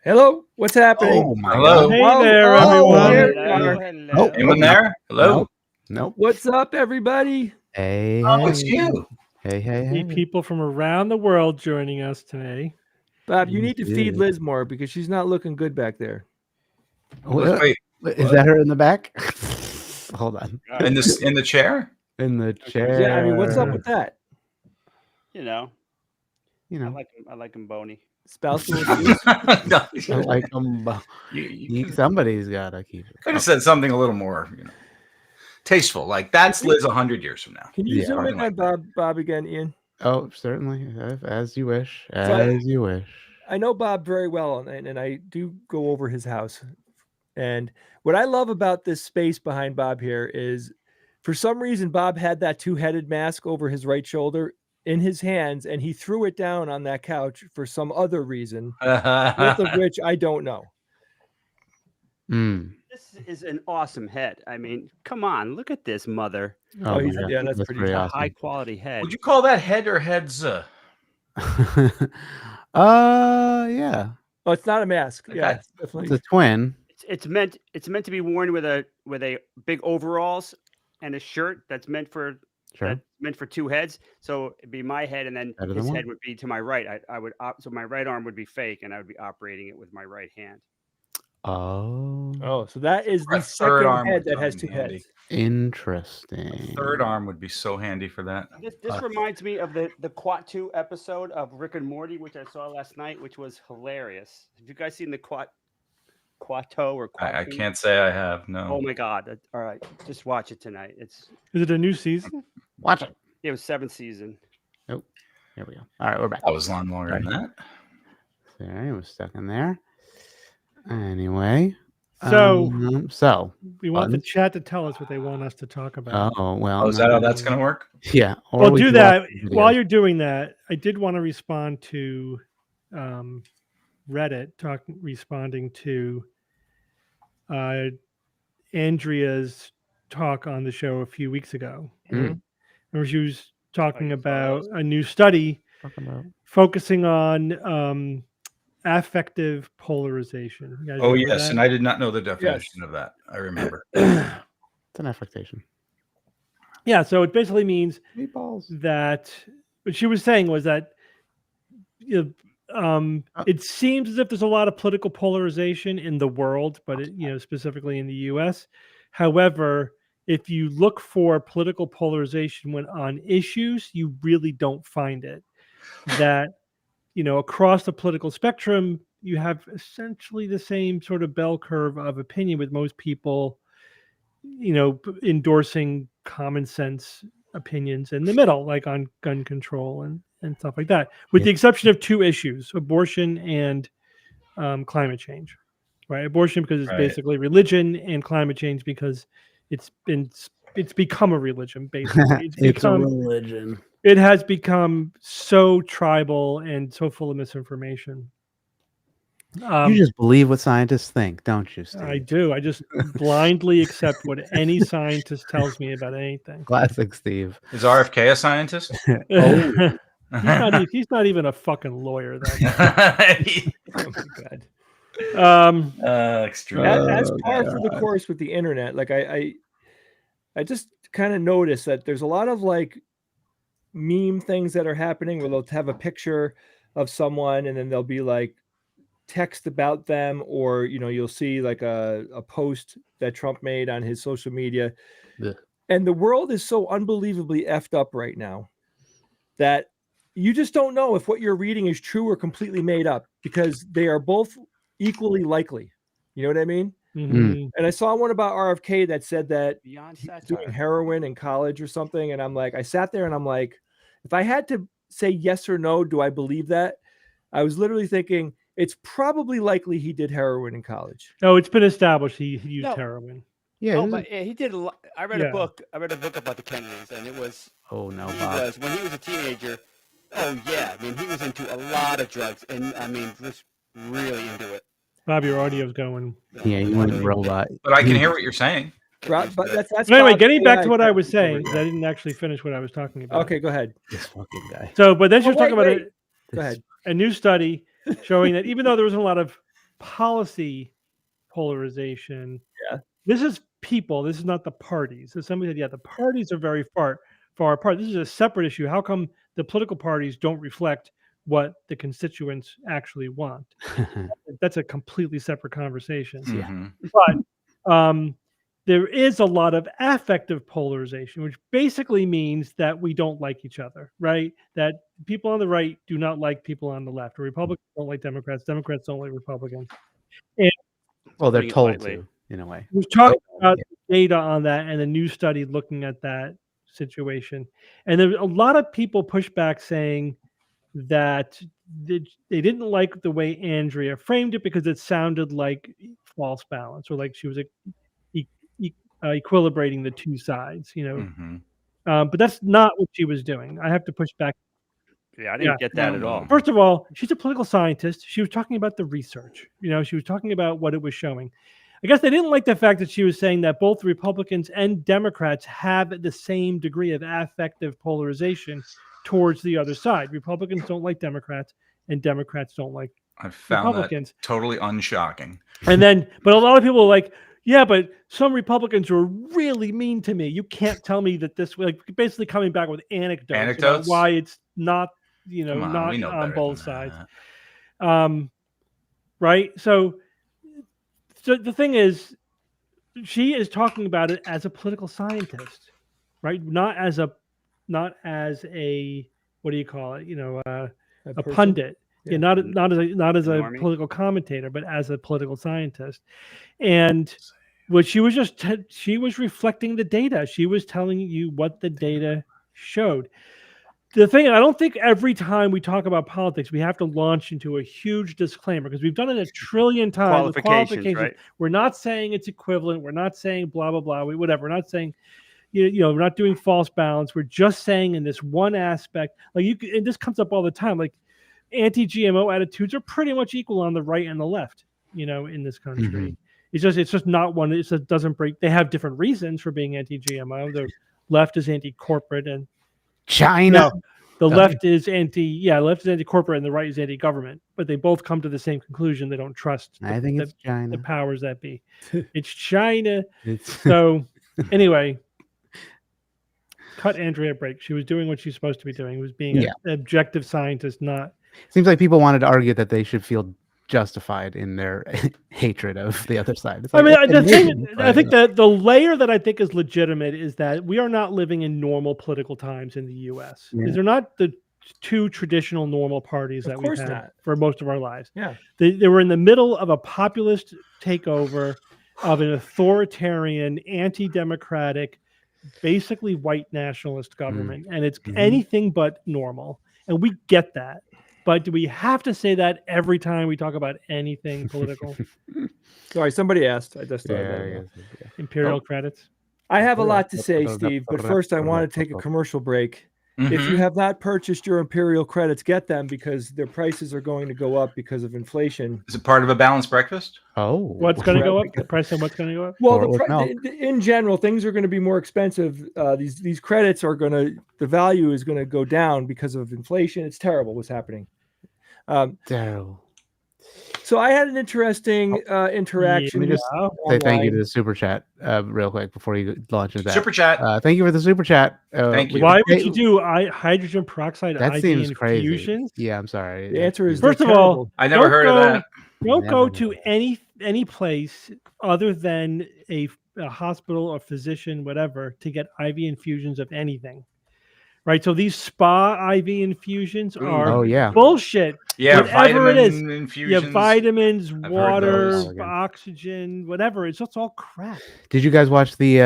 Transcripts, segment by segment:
Hello, what's happening? Oh my Hello. God. Hey there, everyone. everyone. Nope. Anyone there? Hello. Nope. What's up, everybody? Hey, Oh, it's you. Hey, hey, See hey. people from around the world joining us today. Bob, you need to feed Yeah. Liz more because she's not looking good back there. Wait, Is that her in the back? Hold on. in the chair? In the chair. Yeah, I mean, what's up with that? You know, You know, I like him bony. Spousal abuse? No, I like them. you Somebody's got to keep it. could have said something a little more, tasteful. Like that's Liz 100 years from now. Can you Yeah. zoom in Something on like Bob again, Ian? Oh, certainly. As you wish. So As you wish. I know Bob very well, and I do go over his house. And what I love about this space behind Bob here is, for some reason, Bob had that two-headed mask over his right shoulder in his hands, and he threw it down on that couch for some other reason, both of which I don't know. This is an awesome head. I mean, come on, look at this mother. Oh, my God. yeah, that's pretty pretty A awesome. high quality head. Would you call that head or heads? Yeah. Oh, it's not a mask. Okay. Yeah, it's It's definitely. a twin. It's meant to be worn with a big overalls and a shirt that's meant for Sure. two heads. So it'd be my head, and then Better than his one. head would be to my right. I would so my right arm would be fake, and I would be operating it with my right hand. Oh. Oh, so that is A the third second arm head would that come has in two handy. heads. Interesting. Third arm would be so handy for that. This reminds me of the Quat2 episode of Rick and Morty, which I saw last night, which was hilarious. Have you guys seen the Quato or Quat? I can't say I have. No. Oh my God! All right, just watch it tonight. Is it a new season? Watch it. It was 7th season. Oh, here we go. All right, we're back. I was on longer than that. Sorry, I was stuck in there. Anyway. So we want the buttons. chat to tell us what they want us to talk about. Oh, well. Oh, is that how that's going to work? Yeah. Or Well, we do can that watch the while videos. you're doing that. I did want to respond to Reddit responding to Andrea's talk on the show a few weeks ago. Mm. Remember, she was talking you about follow? a new study Talking about. focusing on affective polarization. You guys Oh, remember yes. that? And I did not know the definition of that. I remember. It's an affectation. Yeah, so it basically means Meatballs. that what she was saying was that it seems as if there's a lot of political polarization in the world, but specifically in the U.S. However, if you look for political polarization when on issues, you really don't find it. That across the political spectrum, you have essentially the same sort of bell curve of opinion, with most people endorsing common sense opinions in the middle, like on gun control and stuff like that, with the exception of two issues: abortion and climate change. Right, abortion because it's basically religion, and climate change because it's become a religion. Basically, It's a religion. It has become so tribal and so full of misinformation. You just believe what scientists think, don't you, Steve? I do. I just blindly accept what any scientist tells me about anything. Classic Steve. Is RFK a scientist? He's not even a fucking lawyer. Then. Oh my God. Extreme. As par for the course with the internet, like I just kind of noticed that there's a lot of like meme things that are happening where they'll have a picture of someone and then they'll be like text about them, or you'll see like a post that Trump made on his social media. Ugh. And the world is so unbelievably effed up right now that you just don't know if what you're reading is true or completely made up, because they are both equally likely. You know what I mean? Mhm. And I saw one about RFK that said that Beyond he was satire. doing heroin in college or something. And I'm like, I sat there and I'm like, if I had to say yes or no, do I believe that? I was literally thinking it's probably likely he did heroin in college. Oh, it's been established he used No. heroin. Yeah. Oh, this is- but yeah, he did a lot. I read Yeah. a book. I read a book about the Kennedys, and it was oh no, he Bob. was when he was a teenager. Oh yeah, I mean he was into a lot of drugs, and I mean just really into it. Bob, your audio's going. Yeah, you went robot. But I can hear what you're saying. But that's But anyway, Bob's getting back AI to what I tech was over saying, 'cause here. I didn't actually finish what I was talking about. Okay, go ahead. This fucking guy. So, but then she Oh, was talking wait, about wait. Go ahead. a new study showing that even though there wasn't a lot of policy polarization, Yeah. this is people. This is not the parties. So somebody said, yeah, the parties are very far apart. This is a separate issue. How come the political parties don't reflect what the constituents actually want? That's a completely separate conversation. Mhm. But there is a lot of affective polarization, which basically means that we don't like each other, right? That people on the right do not like people on the left, or Republicans don't like Democrats, Democrats don't like Republicans. Well, they're Putting it told lightly. to, in a way. We've talked about yeah. the data on that and a new study looking at that situation. And there a lot of people push back saying that they didn't like the way Andrea framed it because it sounded like false balance, or like she was equilibrating the two sides, Mhm. But that's not what she was doing. I have to push back. Yeah, I didn't Yeah. get that at all. First of all, she's a political scientist. She was talking about the research. She was talking about what it was showing. I guess they didn't like the fact that she was saying that both Republicans and Democrats have the same degree of affective polarization towards the other side. Republicans don't like Democrats, and Democrats don't like I found that Republicans. totally unshocking. And then, but a lot of people are like, yeah, but some Republicans were really mean to me. You can't tell me that this, like, basically coming back with anecdotes about Anecdotes? why it's not, Come on, not we know on better both than sides. that. Right. So the thing is, she is talking about it as a political scientist, right? Not as a, what do you call it? A person? pundit. Yeah. Yeah, not as a Normie. political commentator, but as a political scientist. And what she was she was reflecting the data. She was telling you what the data showed. The thing, I don't think every time we talk about politics, we have to launch into a huge disclaimer, because we've done it a trillion times. with Qualifications, right? We're not saying it's equivalent. We're not saying blah, blah, blah. Whatever. We're not saying, we're not doing false balance. We're just saying in this one aspect, like and this comes up all the time, like anti-GMO attitudes are pretty much equal on the right and the left, in this country. Mhm. It's just not one. It just doesn't break. They have different reasons for being anti-GMO. The left is anti-corporate, and China. the Dummy. left is left is anti-corporate, and the right is anti-government. But they both come to the same conclusion. They don't trust I think it's the China. powers that be. It's China. It's So anyway, cut Andrea a break. She was doing what she's supposed to be doing. Was being Yeah. an objective scientist, not. seems like people wanted to argue that they should feel justified in their hatred of the other side. It's I mean, like, the thing, amazing, I think but- that the layer that I think is legitimate is that we are not living in normal political times in the U.S. Yeah. These are not the two traditional normal parties Of that we've course had not. for most of our lives. Yeah. They were in the middle of a populist takeover of an authoritarian, anti-democratic, basically white nationalist government, and it's Mhm. anything but normal. And we get that. But do we have to say that every time we talk about anything political? Sorry, somebody asked. I just thought Yeah, about I it. guess, yeah. Imperial credits? I have a lot to say, Steve, but first I want to take a commercial break. If you Mhm. have not purchased your Imperial credits, get them, because their prices are going to go up because of inflation. Is it part of a balanced breakfast? Oh, What's going to go up? Correct. The price of what's going to go up? Well, Or with milk. in general, things are going to be more expensive. These credits are the value is going to go down because of inflation. It's terrible what's happening. Terrible. So I had an interesting interaction. Let me just Yeah. Say thank you online. to the super chat real quick before you launch into that. Super chat. Thank you for the super chat. Thank you. Why would you do hydrogen peroxide That IV seems crazy. infusions? Yeah, I'm sorry. The answer is First they're of all, terrible. I never don't heard go- of that. Don't Never go know. to any place other than a hospital or physician, whatever, to get IV infusions of anything. Right. So these spa IV infusions are Oh, yeah. bullshit. Yeah, Whatever it is. vitamin Yeah, infusions. vitamins, I've heard water, those. Oh, again. oxygen, whatever. It's just all crap. Did you guys watch the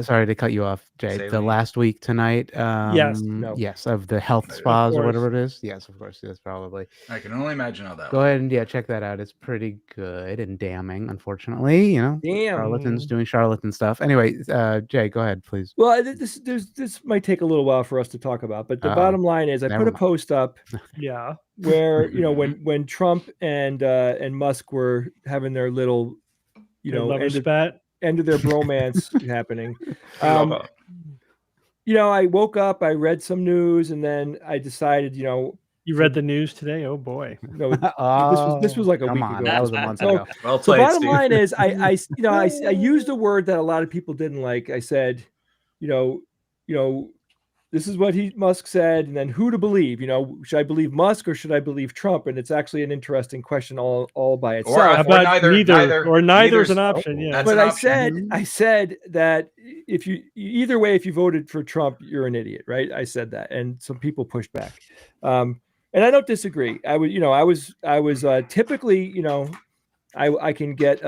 sorry to cut you off, Jay, the Saline? last week tonight? Yes. No. Yes, of the health Of spas or course. whatever it is. Yes, of course. Yes, probably. I can only imagine how that Go went. ahead and check that out. It's pretty good and damning, unfortunately. Damn. Charlatans doing charlatan stuff. Anyway, Jay, go ahead, please. Well, this might take a little while for us to talk about, but the Uh-oh. bottom line is I Never put a mind. post up Yeah. where when Trump and Musk were having their little Lover end spat. of their bromance happening. Love it. I woke up, I read some news, and then I decided, You read the news today? Oh boy. this was like a come week on, ago. that was a month So- ago. Well So played, bottom Steve. line is, I used a word that a lot of people didn't like. I said, this is what Musk said, and then who to believe? Should I believe Musk or should I believe Trump? And it's actually an interesting question all by itself. Or How about neither neither's an neither's- option. Yeah. That's But an I option. said that if either way, if you voted for Trump, you're an idiot, right? I said that, and some people pushed back, and I don't disagree. I was typically, I can get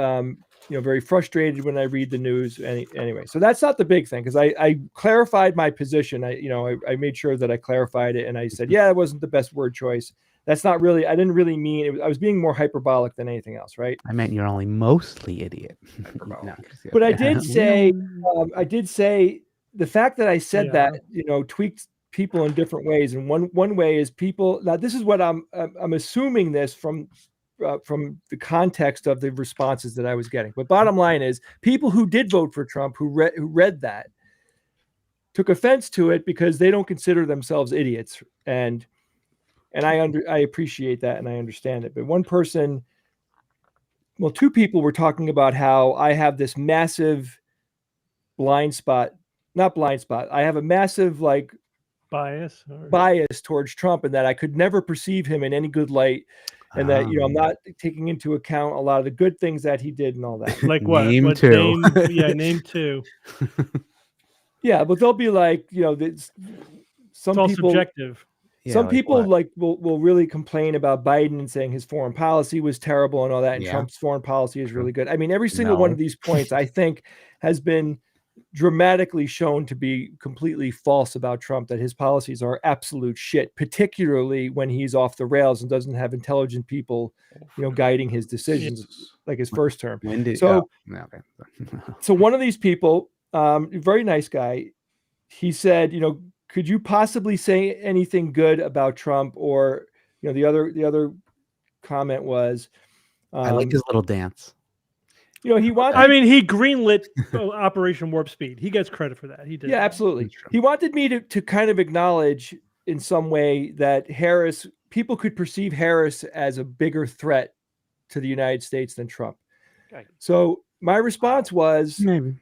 very frustrated when I read the news. Anyway, so that's not the big thing because I clarified my position. I made sure that I clarified it, and I said, yeah, it wasn't the best word choice. That's not really. I didn't really mean it. I was being more hyperbolic than anything else, right? I meant you're only mostly idiot. Hyperbolic. No, But I did say the fact that I said Yeah. that, tweaked people in different ways. And one way is people. Now, this is what I'm assuming this from the context of the responses that I was getting. But bottom line is, people who did vote for Trump, who read that, took offense to it because they don't consider themselves idiots. And I appreciate that and I understand it. But two people were talking about how I have this massive blind spot. Not blind spot. I have a massive Bias. bias towards Trump, and that I could never perceive him in any good light, and that I'm not taking into account a lot of the good things that he did and all that. Like what? Name What two. Name two. Yeah, but they'll be like, some It's all people subjective. some people what? will really complain about Biden and saying his foreign policy was terrible and all that, and Yeah. Trump's foreign policy is True. really good. I mean, every single one No. of these points I think has been dramatically shown to be completely false about Trump, that his policies are absolute shit, particularly when he's off the rails and doesn't have intelligent people, guiding his decisions like his first term. When did, So- okay. So one of these people, very nice guy, he said, could you possibly say anything good about Trump? Or, the other comment was, I like his little dance. he wanted. I mean, he greenlit Operation Warp Speed. He gets credit for that. He did. Yeah, that. absolutely. That's true. He wanted me to kind of acknowledge in some way that people could perceive Harris as a bigger threat to the United States than Trump. Okay. So my response was, Maybe.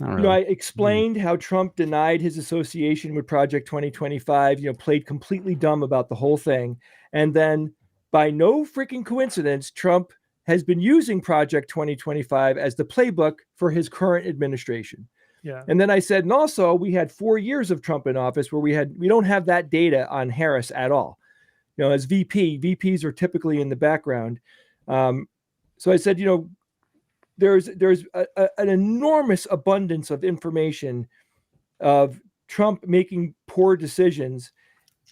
Not really. I explained how Trump denied his association with Project 2025, played completely dumb about the whole thing. And then by no freaking coincidence, Trump has been using Project 2025 as the playbook for his current administration. Yeah. And then I said, and also we had 4 years of Trump in office where we don't have that data on Harris at all. As VPs are typically in the background. So I said, there's an enormous abundance of information of Trump making poor decisions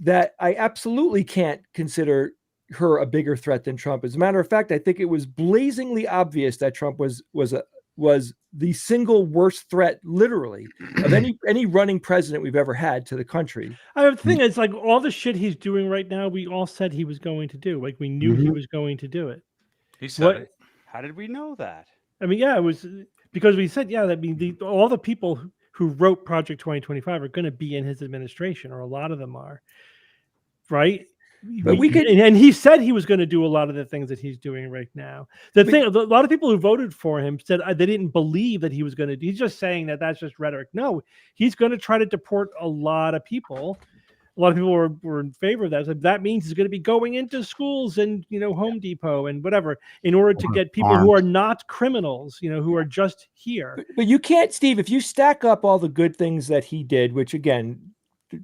that I absolutely can't consider her a bigger threat than Trump. As a matter of fact, I think it was blazingly obvious that Trump was the single worst threat, literally, of any running president we've ever had to the country. The thing is, like, all the shit he's doing right now, we all said he was going to do. Like, we knew he was going to do it. He said it. How did we know that? I mean, yeah, it was because we said, yeah, I mean, all the people who wrote Project 2025 are going to be in his administration, or a lot of them are, right? But we could, and he said he was going to do a lot of the things that he's doing right now. A lot of people who voted for him said they didn't believe that he was going to. He's just saying that that's just rhetoric. No, he's going to try to deport a lot of people. a lot of people were in favor of that. So that means he's going to be going into schools and Home Depot and whatever in order to get people who are not criminals, who are just here. But you can't, Steve, if you stack up all the good things that he did, which again,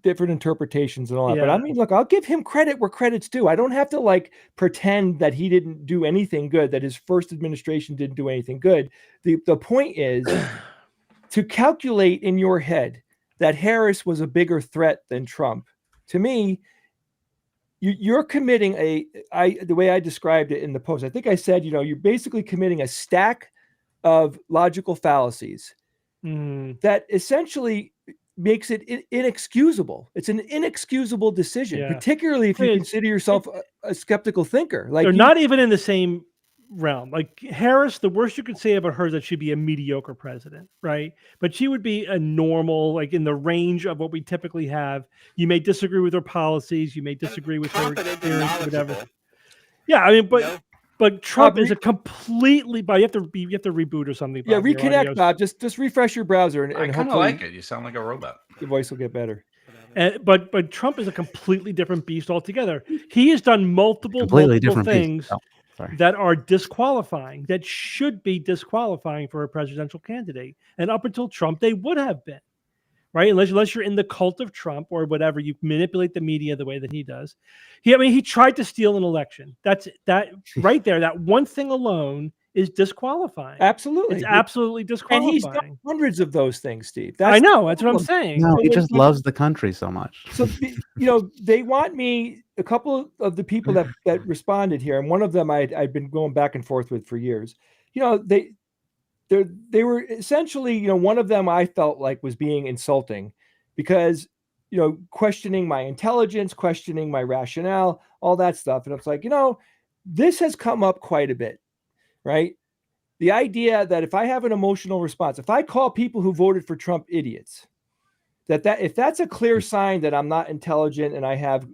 different interpretations and all that. But I mean, look, I'll give him credit where credit's due. I don't have to like pretend that he didn't do anything good, that his first administration didn't do anything good. The point is to calculate in your head that Harris was a bigger threat than Trump. To me, you're committing the way I described it in the post. I think I said, you're basically committing a stack of logical fallacies that essentially makes it inexcusable. It's an inexcusable decision, particularly if you consider yourself a skeptical thinker. Like they're not even in the same realm. Like Harris, the worst you could say about her is that she'd be a mediocre president, right? But she would be a normal, like in the range of what we typically have. You may disagree with her policies, you may disagree with her experience, whatever. Yeah, I mean, but Trump is a completely. But you have to reboot or something. Yeah, reconnect, Bob. Just refresh your browser, and I kind of like it. You sound like a robot. Your voice will get better. But Trump is a completely different beast altogether. He has done multiple things that are disqualifying, that should be disqualifying for a presidential candidate. And up until Trump, they would have been. Right, unless you're in the cult of Trump or whatever, you manipulate the media the way that he does. He tried to steal an election. That right there. That one thing alone is disqualifying. Absolutely, it's absolutely disqualifying. And he's done hundreds of those things, Steve. I know. That's what I'm saying. No, he just loves the country so much. So they want me. A couple of the people that responded here, and one of them I'd been going back and forth with for years. They were essentially, one of them I felt like was being insulting because, questioning my intelligence, questioning my rationale, all that stuff. And it's like, this has come up quite a bit, right? The idea that if I have an emotional response, if I call people who voted for Trump idiots, that if that's a clear sign that I'm not intelligent and I have,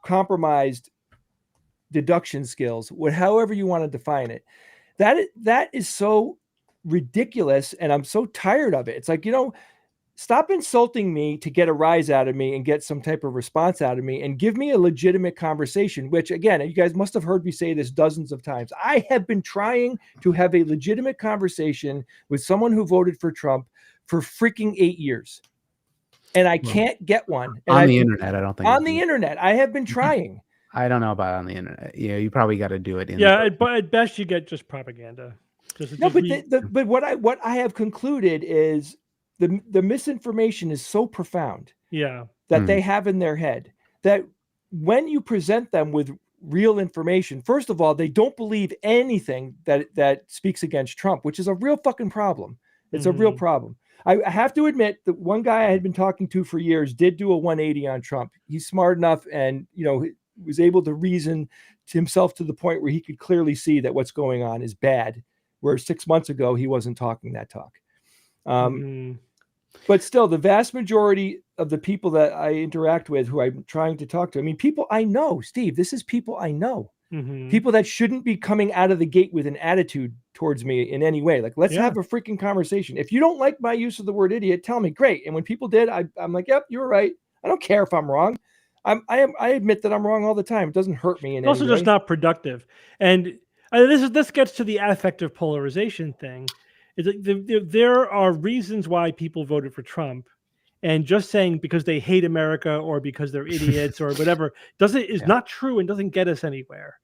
compromised deduction skills, however you want to define it, that is so ridiculous, and I'm so tired of it. It's like, stop insulting me to get a rise out of me and get some type of response out of me and give me a legitimate conversation, which again, you guys must have heard me say this dozens of times. I have been trying to have a legitimate conversation with someone who voted for Trump for freaking 8 years. And I can't get one. And on the internet, I don't think. On the internet, I have been trying. I don't know about on the internet. You probably got to do it. But at best you get just propaganda. But what I have concluded is the misinformation is so profound. That they have in their head that when you present them with real information, first of all, they don't believe anything that speaks against Trump, which is a real fucking problem. It's a real problem. I have to admit that one guy I had been talking to for years did do a 180 on Trump. He's smart enough and, was able to reason to himself to the point where he could clearly see that what's going on is bad. Where 6 months ago, he wasn't talking that talk. But still, the vast majority of the people that I interact with who I'm trying to talk to, people I know, Steve, this is people I know. People that shouldn't be coming out of the gate with an attitude towards me in any way. Like, let's have a freaking conversation. If you don't like my use of the word idiot, tell me. Great. And when people did, I'm like, yep, you were right. I don't care if I'm wrong. I admit that I'm wrong all the time. It doesn't hurt me. It's also just not productive. And this gets to the affective polarization thing. Is that there are reasons why people voted for Trump, and just saying because they hate America or because they're idiots or whatever is not true and doesn't get us anywhere.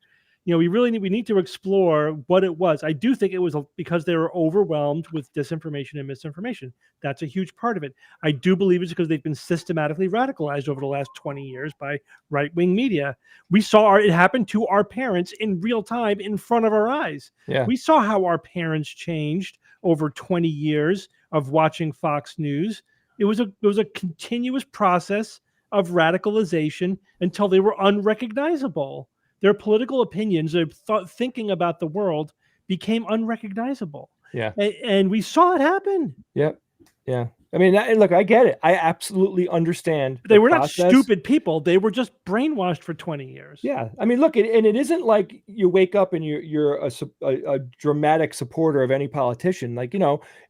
We need to explore what it was. I do think it was because they were overwhelmed with disinformation and misinformation. That's a huge part of it. I do believe it's because they've been systematically radicalized over the last 20 years by right-wing media. We saw it happen to our parents in real time in front of our eyes. Yeah. We saw how our parents changed over 20 years of watching Fox News. It was a continuous process of radicalization until they were unrecognizable. Their political opinions, their thinking about the world became unrecognizable. Yeah. And we saw it happen. Yep. Yeah. Look, I get it. I absolutely understand. They were not stupid people. They were just brainwashed for 20 years. Yeah. Look, and it isn't like you wake up and you're a dramatic supporter of any politician. Like,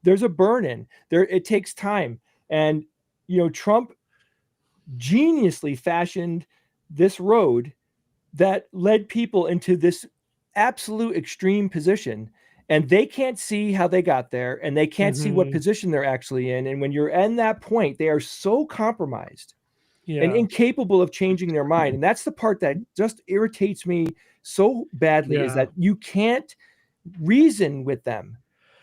there's a burn-in there. It takes time. And, Trump geniusly fashioned this road that led people into this absolute extreme position, and they can't see how they got there, and they can't see what position they're actually in. And when you're in that point, they are so compromised and incapable of changing their mind. And that's the part that just irritates me so badly, is that you can't reason with them.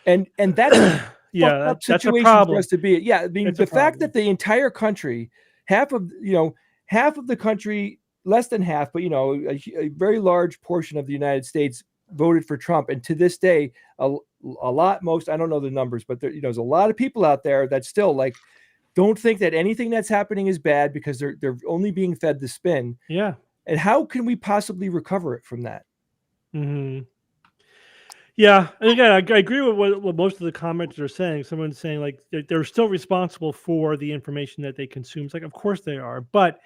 And that's a fucked up situation for us to be. Yeah, I mean, the fact that the entire country, half of the country, less than half, but a very large portion of the United States voted for Trump, and to this day, a lot, most, I don't know the numbers, but there's a lot of people out there that still don't think that anything that's happening is bad, because they're only being fed the spin. Yeah. And how can we possibly recover it from that? Yeah, and again, I agree with what most of the commenters are saying. Someone's saying they're still responsible for the information that they consume. It's of course they are, but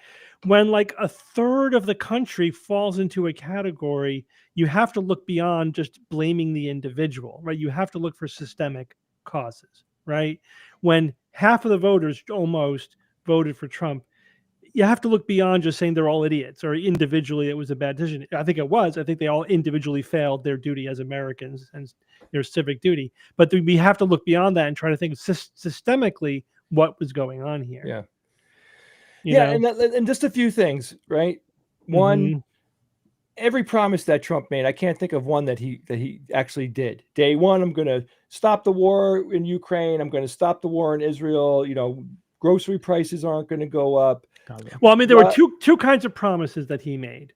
when a third of the country falls into a category, you have to look beyond just blaming the individual, right? You have to look for systemic causes, right? When half of the voters almost voted for Trump, you have to look beyond just saying they're all idiots or individually it was a bad decision. I think it was. I think they all individually failed their duty as Americans and their civic duty. But we have to look beyond that and try to think systemically what was going on here. Yeah. And just a few things, right? One, every promise that Trump made, I can't think of one that he actually did. Day one, I'm going to stop the war in Ukraine. I'm going to stop the war in Israel. Grocery prices aren't going to go up. Well, I mean, there were two kinds of promises that he made,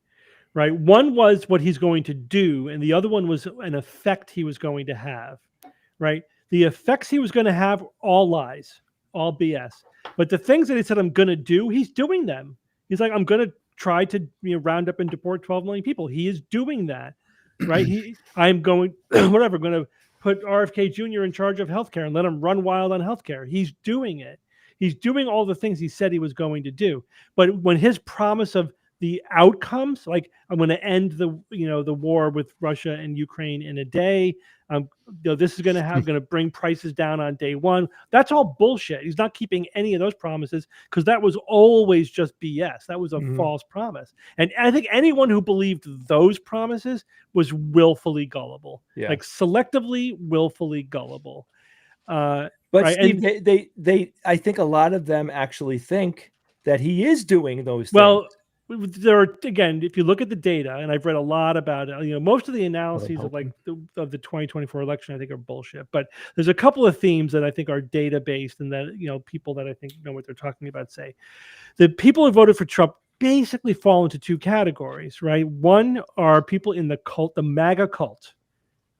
right? One was what he's going to do, and the other one was an effect he was going to have, right? The effects he was going to have, all lies, all BS. But the things that he said, I'm going to do, he's doing them. He's like, I'm going to try to round up and deport 12 million people. He is doing that, right? I'm going, whatever, going to put RFK Jr. in charge of healthcare and let him run wild on healthcare. He's doing it. He's doing all the things he said he was going to do. But when his promise of the outcomes, I'm going to end the war with Russia and Ukraine in a day, this is going to bring prices down on day one. That's all bullshit. He's not keeping any of those promises, because that was always just BS. That was a false promise. And I think anyone who believed those promises was willfully gullible, selectively willfully gullible. But right? Steve, they I think a lot of them actually think that he is doing those things. Well, there are, again, if you look at the data, and I've read a lot about it, most of the analyses of the 2024 election, I think, are bullshit. But there's a couple of themes that I think are data based, and that people that I think know what they're talking about say. The people who voted for Trump basically fall into two categories, right? One are people in the cult, the MAGA cult.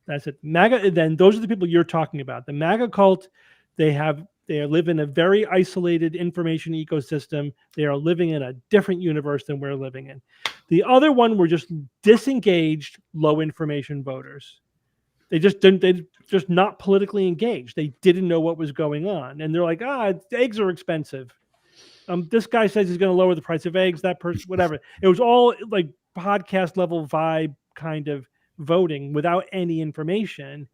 That's it. MAGA. Then those are the people you're talking about. The MAGA cult. They live in a very isolated information ecosystem. They are living in a different universe than we're living in. The other one were just disengaged, low information voters. They just not politically engaged. They didn't know what was going on. And they're like, eggs are expensive. This guy says he's going to lower the price of eggs, that person, whatever. It was all podcast level vibe kind of voting without any information.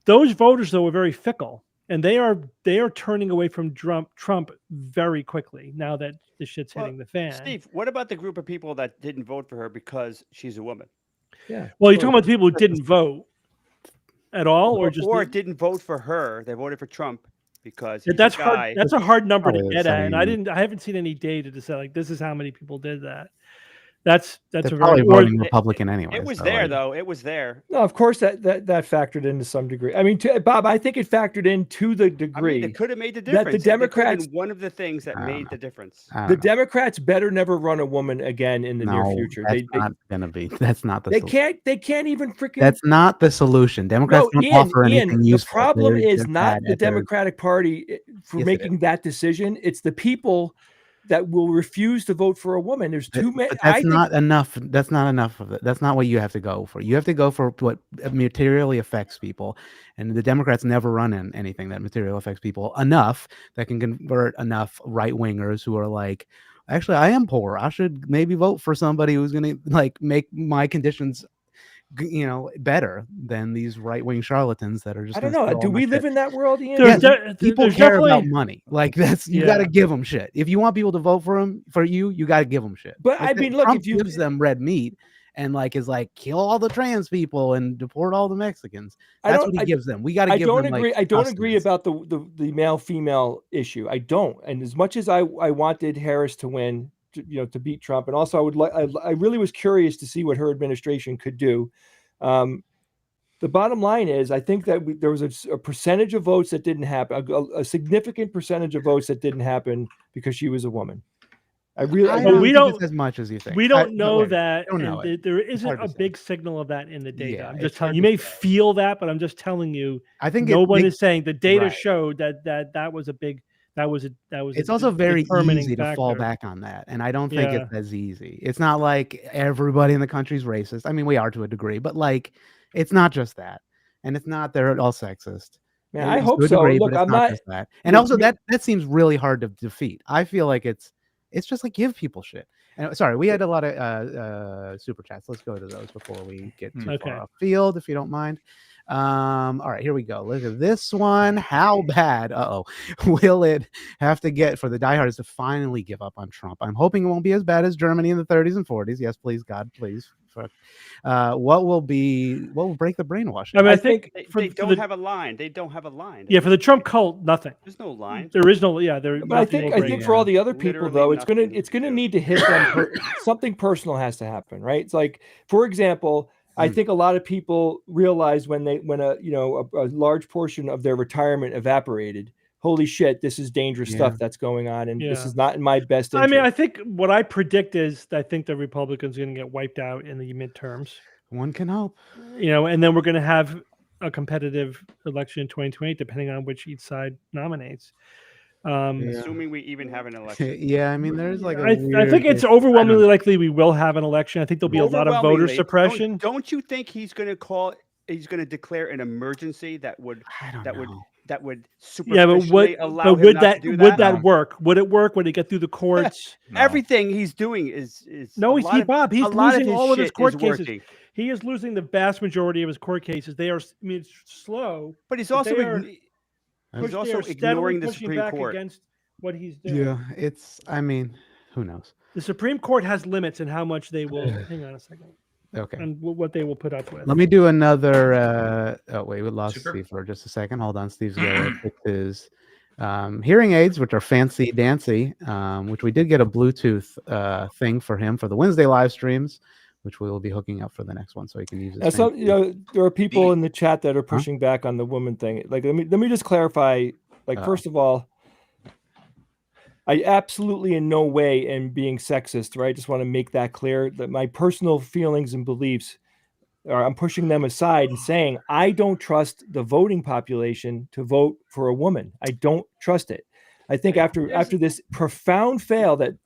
Those voters, though, were very fickle. And they are turning away from Trump very quickly now that the shit's hitting the fan. Steve, what about the group of people that didn't vote for her because she's a woman? Yeah. Well, you're talking about the people who didn't vote at all, or didn't vote for her. They voted for Trump because that's hard. That's a hard number to get at, and I haven't seen any data to say this is how many people did that. That's probably voting Republican anyway. It was there though. It was there. No, of course that factored in to some degree. I mean, Bob, I think it factored in to the degree it could have made the difference. That the Democrats, one of the things that made the difference. The Democrats better never run a woman again in the near future. That's not gonna be. That's not the. They can't even freaking. That's not the solution. Democrats don't offer anything useful. The problem is not the Democratic Party for making that decision. It's the people that will refuse to vote for a woman. There's too many. But that's not enough. That's not enough of it. That's not what you have to go for. You have to go for what materially affects people. And the Democrats never run in anything that materially affects people enough that can convert enough right wingers who are like, actually, I am poor. I should maybe vote for somebody who's going to make my conditions better than these right-wing charlatans that are just. I don't gonna know. steal Do all my we shit. live in that world, Ian? There's Yeah, people there's care about definitely- money. Like that's you got to Yeah. give them shit. If you want people to vote for you got to give them shit. But Like, I mean, look, Trump if you gives them red meat and is like kill all the trans people and deport all the Mexicans. That's what he gives them. We got to I give don't them. agree. Like, I don't agree sustenance. about the male female issue. I don't. And as much as I wanted Harris to win, to beat Trump, and also I would like I really was curious to see what her administration could do. The bottom line is, I think that there was a percentage of votes that didn't happen, a significant percentage of votes that didn't happen because she was a woman. I don't we think don't- it's as much as you think. We don't know that, don't know and it. there It's isn't hard to a say. big signal of that in the data. Yeah, I'm it's just telling hard you. to May say. feel that, but I'm just telling you. I think no one is saying the data right. showed that was a big. That was. It's a also very determining easy to fall factor. back on that, and I don't think Yeah. it's as easy. It's not like everybody in the country's racist. I mean, we are to a degree, but it's not just that, and it's not they're all sexist. Man, It I is hope to a so. degree, Look, but it's I'm not not. just that, and look, also to me- that seems really hard to defeat. I feel like it's just like give people shit. And sorry, we had a lot of super chats. Let's go to those before we get too Okay. far off field, if you don't mind. All right, here we go. Look at this one. How bad will it have to get for the diehards to finally give up on Trump? I'm hoping it won't be as bad as Germany in the 30s and 40s. Yes, please, God, please. What will break the brainwashing? I mean, I I think They don't have a line. They don't have a line. Yeah, for the Trump cult, nothing. There's no line. There is no. Yeah, there. But I think for all the other people Literally though, it's nothing gonna to need to hit them. Something personal has to happen, right? It's like, for example, I think a lot of people realize when a large portion of their retirement evaporated. Holy shit, this is dangerous stuff that's going on, and this Yeah. is not in my best I interest. mean, I think what I predict is I think the Republicans are going to get wiped out in the midterms. One can hope. And then we're going to have a competitive election in 2020, depending on which each side nominates. Assuming we even have an election. Yeah, I mean, there's like I think it's overwhelmingly likely we will have an election. I think there'll be a lot of voter Overwhelmingly, suppression. Don't you think he's going to declare an emergency that would superficially allow him not to do that? Would that work? Would it work? Would it get through the courts? No. Everything he's doing is No, he's losing all of his court cases. working. He is losing the vast majority of his court cases. They are, I mean, it's slow, But he's But also they are- he's they also are steadily ignoring the pushing Supreme back Court. against what he's doing. Yeah, I mean, who knows? The Supreme Court has limits in how much they will. Hang on a second. Okay. And what they will put up with. Let me do another. Oh wait, we lost Super. Steve for just a second. Hold on, Steve's got his hearing aids, which are fancy dancy. Which we did get a Bluetooth thing for him for the Wednesday live streams, which we will be hooking up for the next one, so he can use it. There are people in the chat that are pushing back on the woman thing. Like, let me just clarify. Like, first of all, I absolutely in no way am being sexist, right? I just want to make that clear that my personal feelings and beliefs I'm pushing them aside and saying, I don't trust the voting population to vote for a woman. I don't trust it. I think after this profound fail that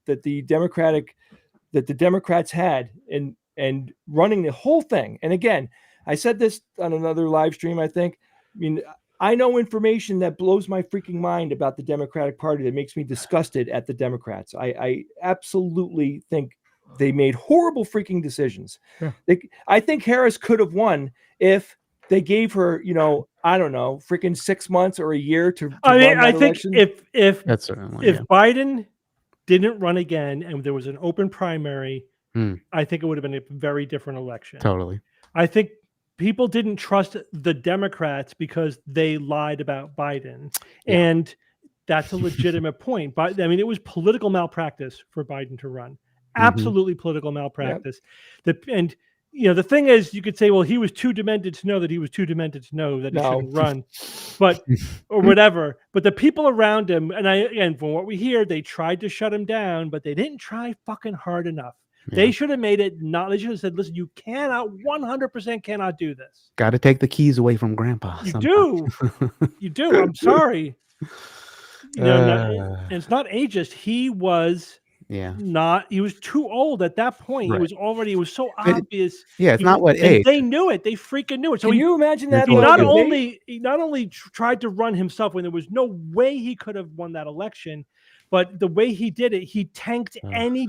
the Democrats had in running the whole thing. And again, I said this on another live stream, I think. I mean, I know information that blows my freaking mind about the Democratic Party that makes me disgusted at the Democrats. I absolutely think they made horrible freaking decisions. Yeah. I think Harris could have won if they gave her, I don't know, freaking 6 months or a year to I mean, run that I think election. if That's Biden didn't run again and there was an open primary, I think it would have been a very different election. Totally. I think people didn't trust the Democrats because they lied about Biden. Yeah. And that's a legitimate point. But I mean, it was political malpractice for Biden to run. Absolutely political malpractice. And the thing is, you could say, well, he was too demented to know that he was too demented to know that he shouldn't run, or whatever. But the people around him, and from what we hear, they tried to shut him down, but they didn't try fucking hard enough. Yeah. They should have made it they should have said, listen, you cannot, 100% cannot do this. Got to take the keys away from Grandpa. You do. You do. I'm sorry. And it's not ageist. He was he was too old at that point. Right. It was so obvious. Yeah, it's not what age. They knew it. They freaking knew it. So Can you imagine that? he not only tried to run himself when there was no way he could have won that election, But the way he did it, he tanked Ugh. any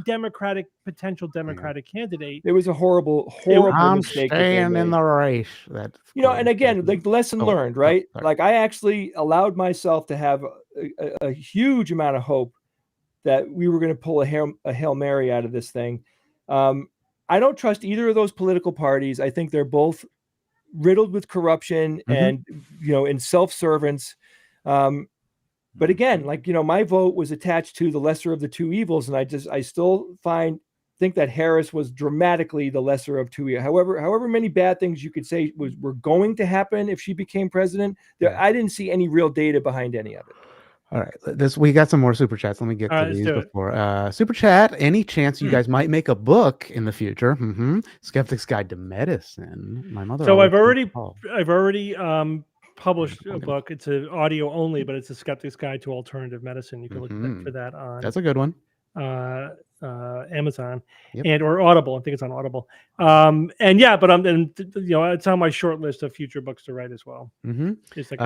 potential Democratic candidate. It was a horrible I'm mistake. that they staying in made. the race. That's And again, like the lesson learned, right? sorry. Like I actually allowed myself to have a huge amount of hope that we were going to pull a Hail Mary out of this thing. I don't trust either of those political parties. I think they're both riddled with corruption and, in self-servants. But again, like, my vote was attached to the lesser of the two evils. And I still think that Harris was dramatically the lesser of two evils. However many bad things you could say were going to happen if she became president, I didn't see any real data behind any of it. All right, we got some more super chats. Let me get to these before super chat. Any chance you guys might make a book in the future? Skeptics Guide to Medicine. My mother. So I've already published a book. It's an audio only, but it's a Skeptics Guide to Alternative Medicine. You can look for that on. That's a good one. Amazon or Audible. I think it's on Audible. But it's on my short list of future books to write as well. It's like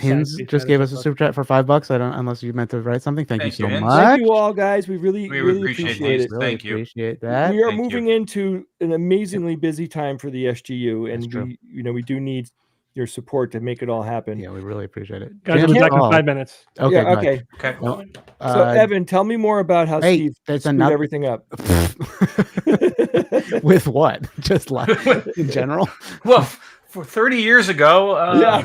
Hins just gave us a super chat for $5. Unless you meant to write something. Thank you so much. Thank you all, guys. We really appreciate it. Thank you. Appreciate that. We are moving into an amazingly busy time for the SGU, and we do need your support to make it all happen. Yeah, we really appreciate it. Guys, we'll be back in 5 minutes. Okay. Yeah, okay. No, so Evan, tell me more about how Steve screwed everything up. With what? Just life in general? Well, for 30 years ago,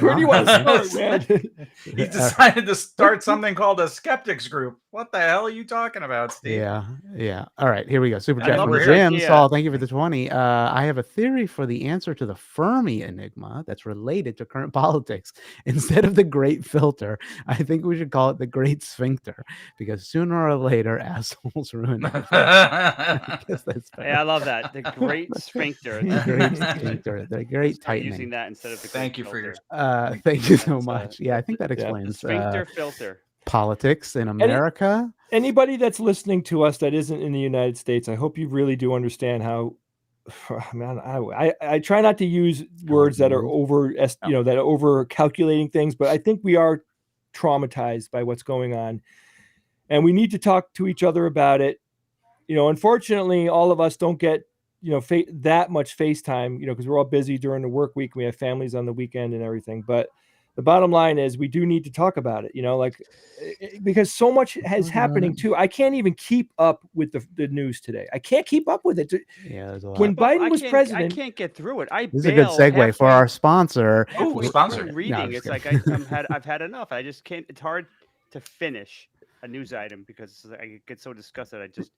where do you want to start, man? He decided to start something called a Skeptics group. What the hell are you talking about, Steve? Yeah. All right, here we go. Super chat from Jim. Saul, thank you for the 20. I have a theory for the answer to the Fermi enigma that's related to current politics. Instead of the Great Filter, I think we should call it the Great Sphincter, because sooner or later, assholes ruin it. I love that. The Great Sphincter. The Great Sphincter. The Great Tightening. Using that instead of the Thank you for your thank you so much. I think that explains sphincter filter. Politics in America. Anybody that's listening to us that isn't in the United States, I hope you really do understand how. Man, I try not to use words that are over calculating things, but I think we are traumatized by what's going on, and we need to talk to each other about it. Unfortunately, all of us don't get that much FaceTime, because we're all busy during the work week. We have families on the weekend and everything. But the bottom line is we do need to talk about it, because so much is happening too. I can't even keep up with the news today. I can't keep up with it. Yeah, there's a lot. When Biden was president, I can't get through it. This is a good segue for our sponsor. Oh, sponsor. Reading. It's like I've had enough. I just can't. It's hard to finish a news item because I get so disgusted. I just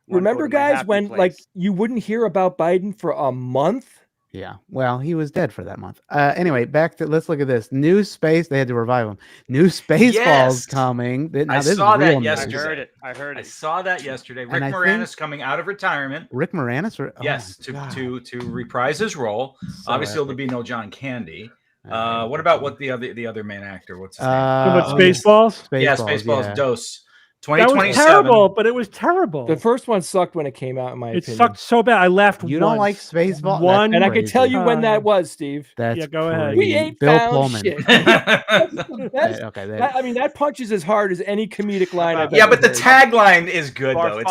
remember, guys, when you wouldn't hear about Biden for a month. Yeah, well, he was dead for that month. Anyway, let's look at this. New Space, they had to revive him. New Spaceballs coming. I saw that yesterday. I heard it. I saw that yesterday. Rick Moranis coming out of retirement. Rick Moranis? Yes, to reprise his role. Obviously, there'll be no John Candy. What about the other main actor? What's his name? Spaceballs? Yeah, Spaceballs. Dose. That was terrible, but it was terrible. The first one sucked when it came out, in my opinion. It sucked so bad. I laughed. You don't like Spaceballs? And I can tell you when that was, Steve. That's go ahead. We ain't Bill found Pullman. shit. Okay. That punches as hard as any comedic line I've ever but the heard. Tagline is good, though.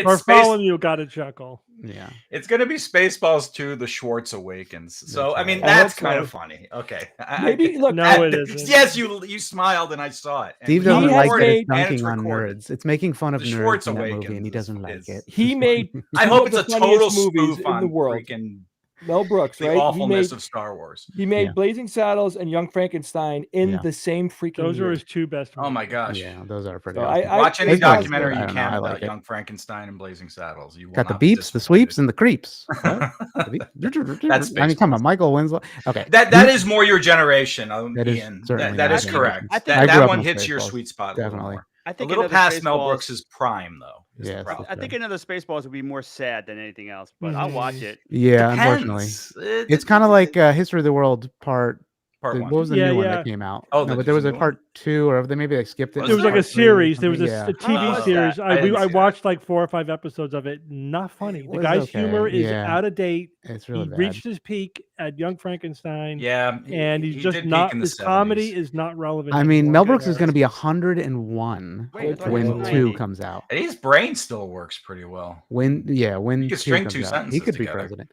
Bartholomew got a chuckle. Yeah. It's going to be Spaceballs 2, The Schwartz Awakens. So, I mean, that's kind of funny. Okay. Maybe, look. No, it isn't. Yes, you smiled and I saw it. Steve doesn't like that it's dunking on nerds. It's making fun of nerds in that movie, and he doesn't like it. He made. I hope it's a total movies spoof in the world. Freaking Mel Brooks, the right? awfulness of Star Wars. He made Blazing Saddles and Young Frankenstein in the same freaking Those year. are his two best movies. Oh my gosh. Yeah, those are pretty awesome. Watch any documentary you can about Young Frankenstein and Blazing Saddles. You will got the beeps, the sweeps, and the creeps. That's I mean, come on, Michael Winslow. Okay. That is more your generation, that Ian. Is that is correct. I think that one hits your sweet spot. Definitely. I think a little past Mel Brooks's prime, though. Yeah, I think another Spaceballs would be more sad than anything else, but I'll watch it. Yeah, Depends. unfortunately, it's kind of like History of the World Part Part What one. was the Yeah, new one yeah. that came out? Oh, no, but there's there was a a new part 2, or they maybe skipped it. Was It was there? like a Part 3 or series. There was something. a Yeah. TV Oh, was series. that? I didn't I see that. watched like 4 or 5 episodes of it. Not funny. It The was guy's okay, humor is yeah. out of date. It's really He bad. reached his peak at Young Frankenstein. Yeah, And he's he just did peak not. in the His comedy 70s. is not relevant. I mean, anymore. Mel Brooks is going to be 101 Wait, I thought when he was 2 90. comes out. And his brain still works pretty well. When He could 2 string comes 2 out, sentences he could be together. president.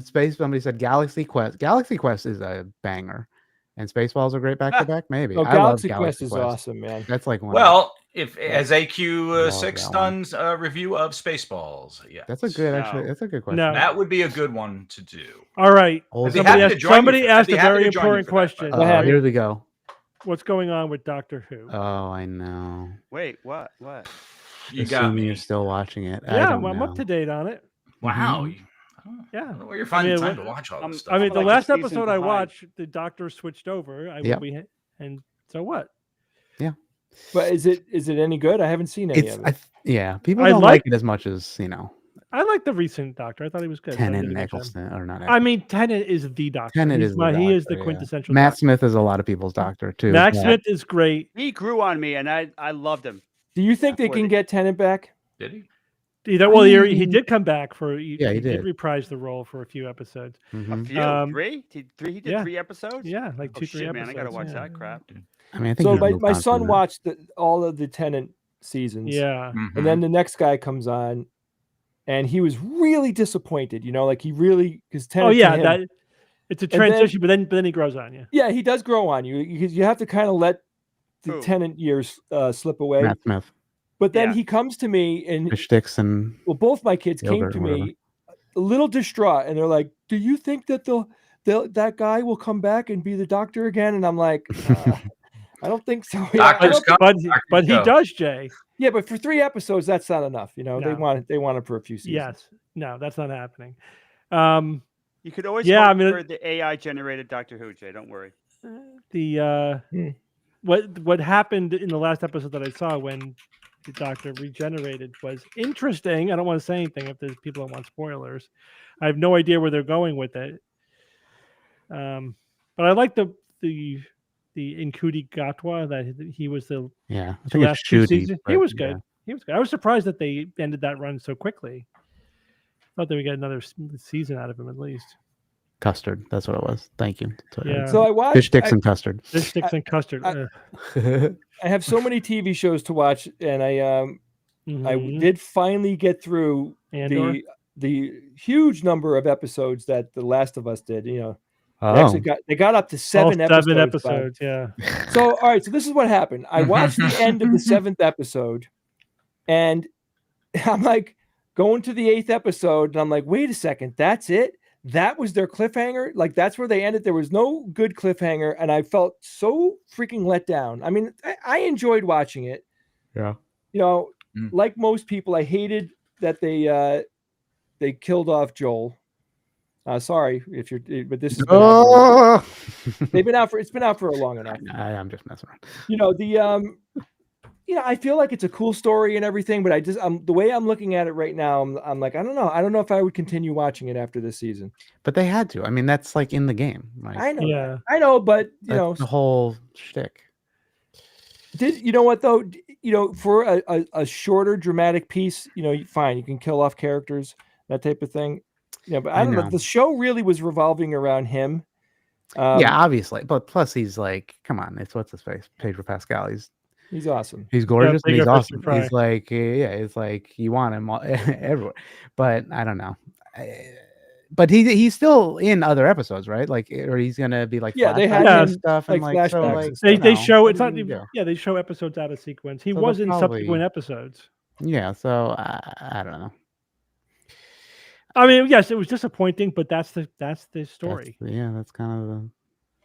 Space. Somebody said Galaxy Quest. Galaxy Quest is a banger, and Spaceballs are great back to back. Maybe Oh, I love Galaxy Quest Galaxy is Quest. awesome, man. That's like one. Well, if Yeah. as AQ6 Love that one. Dunn's review of Spaceballs, yeah, That's a good actually. No. That's a good question. No. that would be a good one to do. All right. Old I'd be Somebody happy asked, to join you somebody for that. I'd asked be a happy very to join you important for that, by question. the What way. happened? Here we go. What's going on with Doctor Who? Oh, I know. Wait, what? What? You got Assuming me. you're still watching it. I Yeah, don't I'm up know. to date on it. Wow. Mhm. I Yeah. don't know where you're finding mean, time what- to watch all I'm- this stuff. I mean, I'm the like a last season episode I behind. watched, the Doctor switched over. Yep. And so what? But is it any good? I haven't seen any It's of it. yeah. People I don't like- like it as much as I like the recent Doctor. I thought he was good. so I Tennant did and a good job. Eccleston, or not. I mean, Tennant is the Doctor. Tennant He's is the he is the Doctor, yeah. quintessential Matt Doctor. Smith is a lot of people's doctor too. Matt but- Smith is great. He grew on me, and I loved him. Do you think they Before can they- get Tennant back? Did he? Well, he did come back for. Yeah, he did. reprise the role for a few episodes. A Mhm. few, three? He did yeah. 3 episodes. Yeah, like Oh 2-3 shit, man! episodes. I gotta watch yeah. that crap. I mean, I think So he's moved my on son from that. watched all of the Tennant seasons. Yeah. Mhm. And then the next guy comes on, and he was really disappointed. You know, like he really because Tennant. Oh to yeah, him- it's a then- transition, but then he grows on you. yeah, he does grow on you because you have to kind of let the Who? Tennant years slip away. Matt Smith, But then Yeah. he comes to me, and fish sticks, and well, both my kids came Yogurt to or whatever. me a little distraught, and they're like, "Do you think that that guy will come back and be the Doctor again?" And I'm like, "I don't think so." Yeah, I Doctors don't come, But doctors he go. does, Jay. Yeah, but for 3 episodes, that's not enough. You know, No. they want it for a few seasons. Yes. No, that's not happening. You could always Yeah, hope I mean, for the AI generated Doctor Who, Jay. Don't worry. The what happened in the last episode that I saw when the Doctor regenerated was interesting. I don't want to say anything if there's people that want spoilers. I have no idea where they're going with it. But I like the Nkudi Gatwa that he was the yeah, I think last it's 2 Shooty. seasons. He but was yeah. good. He was good. I was surprised that they ended that run so quickly. Thought they would get another season out of him at least. Custard. That's what it was. Thank you. That's what it Yeah. is. So I watched. Fish sticks and custard. Fish sticks and custard. I have so many TV shows to watch, and I Mhm. did finally get through Andor? the huge number of episodes that The Last of Us did. You know, Oh, they got up to All 7 episodes. Bob. episodes. Yeah. So all right, so this is what happened. I watched the end of the 7th episode, and I'm like going to the 8th episode, and I'm like, wait a second, that's it? That was their cliffhanger? Like that's where they ended. There was no good cliffhanger, and I felt so freaking let down. I mean, I enjoyed watching it. yeah. You know, Mm. like most people, I hated that they killed off Joel. Sorry if you're, but this has been out Oh! they've been out for it's been out for long enough. I'm just messing around. You know I feel like it's a cool story and everything, but the way I'm looking at it right now, I'm like I don't know if I would continue watching it after this season. But they had to. I mean, that's like in the game. Like, I know, Yeah. I know, but you that's know, the whole shtick. you know what though? You know, for a shorter dramatic piece, you know, fine, you can kill off characters, that type of thing. Yeah, but I don't know. know. The show really was revolving around him. Yeah, obviously. But plus, he's like, come on, it's what's his face? Pedro Pascal. He's awesome. He's gorgeous and bigger he's fish awesome. to fry. He's like, yeah, it's like you want him everywhere. But I don't know. But he's still in other episodes, right? Like, or he's gonna be like, Yeah, they flashbacks had and him, stuff, and like, like, so, flashbacks like, and They stuff. you know, show what it's do not you even, do? yeah, they show episodes out of sequence. He So was they'll in probably- subsequent episodes. Yeah, so I don't know. I mean, yes, it was disappointing, but that's the story. That's kind of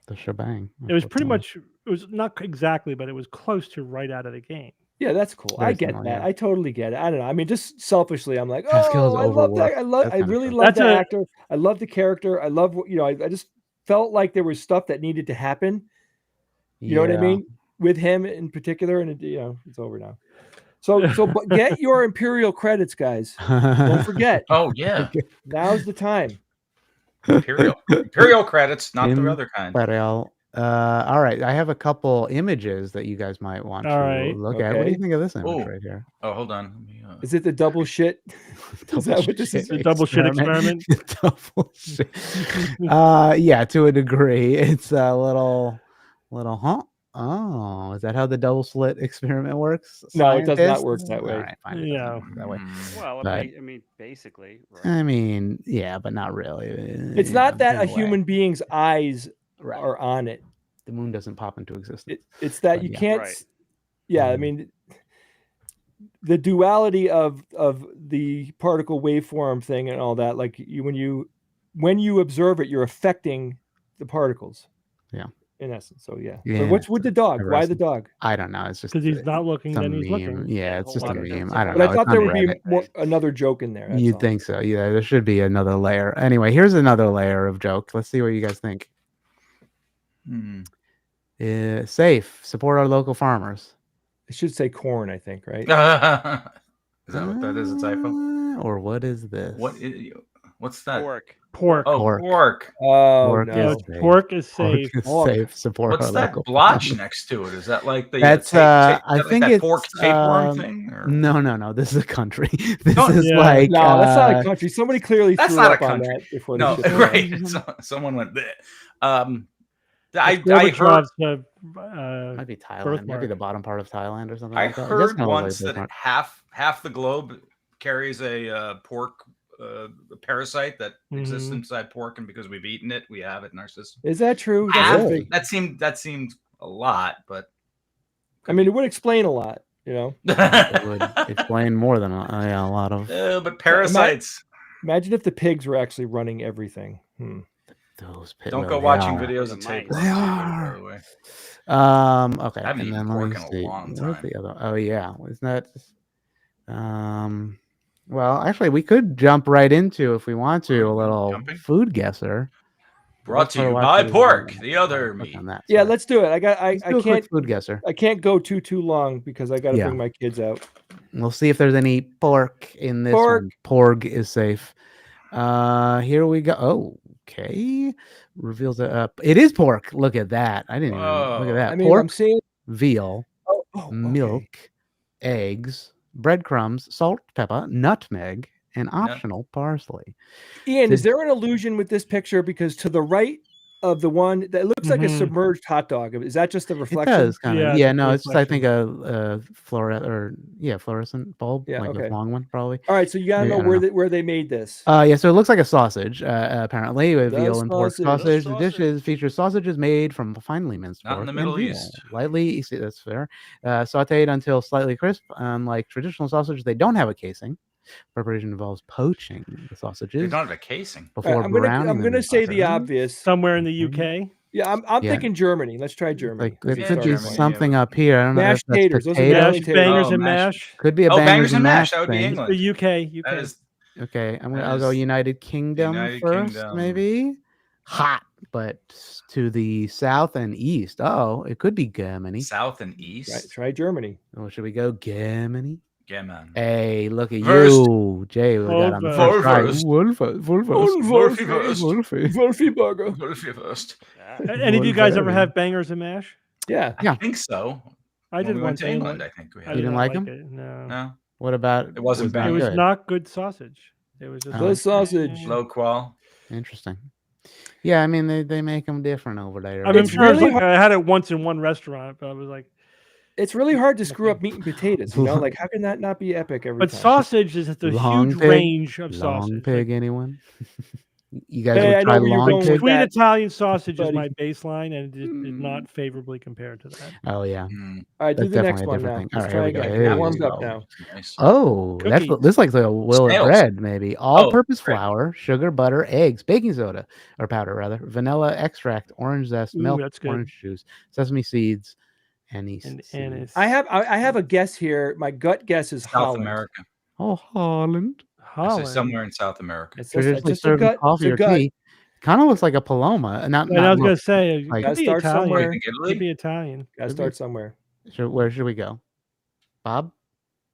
the shebang. It was pretty unfortunately. much, it was not exactly, but it was close to right out of the game. Yeah, that's cool. Very I get similar, that. yeah. I totally get it. I don't know. I mean, just selfishly, I'm like, Pascal is oh, I love that. overworked. That's I kinda really true. love That's that a- actor. I love the character. I love what I just felt like there was stuff that needed to happen. You know what I Yeah. mean? With him in particular, and it's over now. So but get your Imperial credits, guys. Don't forget. Oh yeah. Now's the time. Imperial credits, not the other kind. Imperial. All right, I have a couple images that you guys might want All to right. look at. What do you Okay. think of this image Oh. right here? Oh, hold on. Let me, Is it the double shit? Is that what this is? The double shit experiment? Double shit. Yeah, to a degree. It's a little, huh? Oh, is that how the double slit experiment works? No, it does not scientists? work that way. All right, fine. It Yeah. doesn't work that way. Well, But- I mean, basically. Right. I mean, yeah, but not really. It's not that a human being's eyes are on it. The moon doesn't pop into existence. It's that But you yeah. can't. Right. Yeah, I Mhm. mean, the duality of the particle waveform thing and all that. Like when you observe it, you're affecting the particles. Yeah. In essence. So yeah. Yeah, But what's with the dog? Why the interesting. dog? I don't know. It's just Because he's not looking, some then he's meme. looking. Yeah, it's a just whole a lot of meme. things. I don't But know. I thought It's there on would be Reddit. another joke in there. That's You'd all. think so. Yeah, there should be another layer. Anyway, here's another layer of joke. Let's see what you guys think. Safe. Support our local farmers. It should say corn, I think, right? Is that what that is? A typo? Or what is this? What's that? Pork. Pork. Oh, Pork. pork. Oh Pork no. is safe. Pork is Pork safe. is Pork. safe. Support What's our that local blotch farmers. next to it? Is that like the That's I I think that it's pork tapeworm thing? Or? No. This is a country. This No, is yeah. like No, that's not a country. Somebody clearly That's threw not a up on country. that before No, they shipped it out. right. Someone went. Bleh. I heard. Gorbachev's, might be Thailand. Might be birthmark. the bottom part of Thailand or something. I like that. heard kinda looks once like that birthmark. half the globe carries a pork parasite that exists Mhm. inside pork, and because we've eaten it, we have it in our system. Is that true? Half- That's a big- That seemed a lot, but I mean, it would explain a lot, you know. It would explain more than a lot of but parasites. Imagine if the pigs were actually running everything. those. Don't go well, they watching are. videos The of mice. tapeworms They either, are. by the way. Okay. I haven't and eaten then let pork me in a see. long Where's time. the other? Oh yeah, isn't that? Well, actually, we could jump right into, if we want to, a little Jumping? food guesser. Brought to Let's you watch by this pork, video. the other Click meat. on that, Yeah, sorry. let's do it. I Let's do a quick can't food guesser. I can't go too long because I got to Yeah. bring my kids out. We'll see if there's any pork in this Pork. one. Porg is safe. Here we go. Oh, okay. Reveals it is pork. Look at that. I didn't even look at Whoa. that. I mean, pork, I'm seeing veal, okay. milk, eggs, breadcrumbs, salt, pepper, nutmeg, and optional parsley. Ian, is Did- there an illusion with this picture? Because to the right of the one that looks like a Mhm. submerged hot dog, is that just a It reflection? does kind of. Yeah, Yeah, it's a no, it's just, I think reflection. a fluorescent bulb, Yeah, like okay. a long one, probably. All right, so you gotta Maybe, know I don't know. where they made this. Yeah, so it looks like a sausage, apparently, with The veal and pork sausage. sausage. The The dishes feature sausages made from finely minced Not in pork the and Middle veal, East. lightly, see, that's fair, sautéed until slightly crisp. Unlike traditional sausage, they don't have a casing. Preparation involves poaching the They sausages don't have a casing. All right, before browning I'm them gonna in say the butter. obvious. Somewhere in the UK. Yeah, I'm Yeah. thinking Germany. Let's try Germany. Like, there Yeah, could be Germany, something up here. I don't know if Mashed that's taters. Those are potatoes. mashed Mash, taters. bangers Oh, and mash. mash. Could be a Oh, bangers and mash That would be thing. England. The UK. That is Okay, That I'll go is United Kingdom United first, Kingdom. maybe. Hot, but to the south and east. Oh, it could be Germany. south and east. Try Germany. Oh, should we go Germany? Yeah, man. Hey, look at First. you, Jay. We got on the Wolf first try. first. Wolf Wolfie first. Wolfie burger. Wolfie first. Yeah. Any of you guys ever Wolverine. have bangers and mash? Yeah. Yeah. I think so. I When did we one went to time. England, I think we I had. You didn't not like 'em? it, No. No, What about? It wasn't not It bangers. was good? not good sausage. It was just Oh. The sausage. low qual. Interesting. Yeah, I mean they make them different over there. I mean, It's sure, really I had it once in one restaurant, but I was like, It's really hard to screw up meat and potatoes, you know? Like, how can that not be epic every but time? sausage is a Long huge pig? range of long sausage. pig, anyone? You guys Hey, I would know try where you're long going with pig? Sweet that, Italian sausage is buddy. my baseline, and it is not favorably compared to that. Oh yeah, Mm, All right, do that's the next definitely a one different now. thing. Let's All right, try here we go. again. Here We're we warmed up go. now. nice. Oh, Cookies. this is like the will of Snails. bread, maybe. All-purpose bread. flour, sugar, butter, eggs, baking soda or powder rather, vanilla extract, orange zest, Ooh, milk, that's good. orange juice, sesame seeds, anise. And seeds. anise. I have a guess here. My gut guess is South Holland. America. Oh, Holland. I say Holland. somewhere in South America. It's Traditionally just a served with gut. It's coffee a or gut. tea. Kind of looks like a paloma. Not. And I was look, gonna say, it like- could Gotta be start Italian. somewhere. I think Could Italy. be Italian. Gotta Could start be. somewhere. Where should we go? Bob,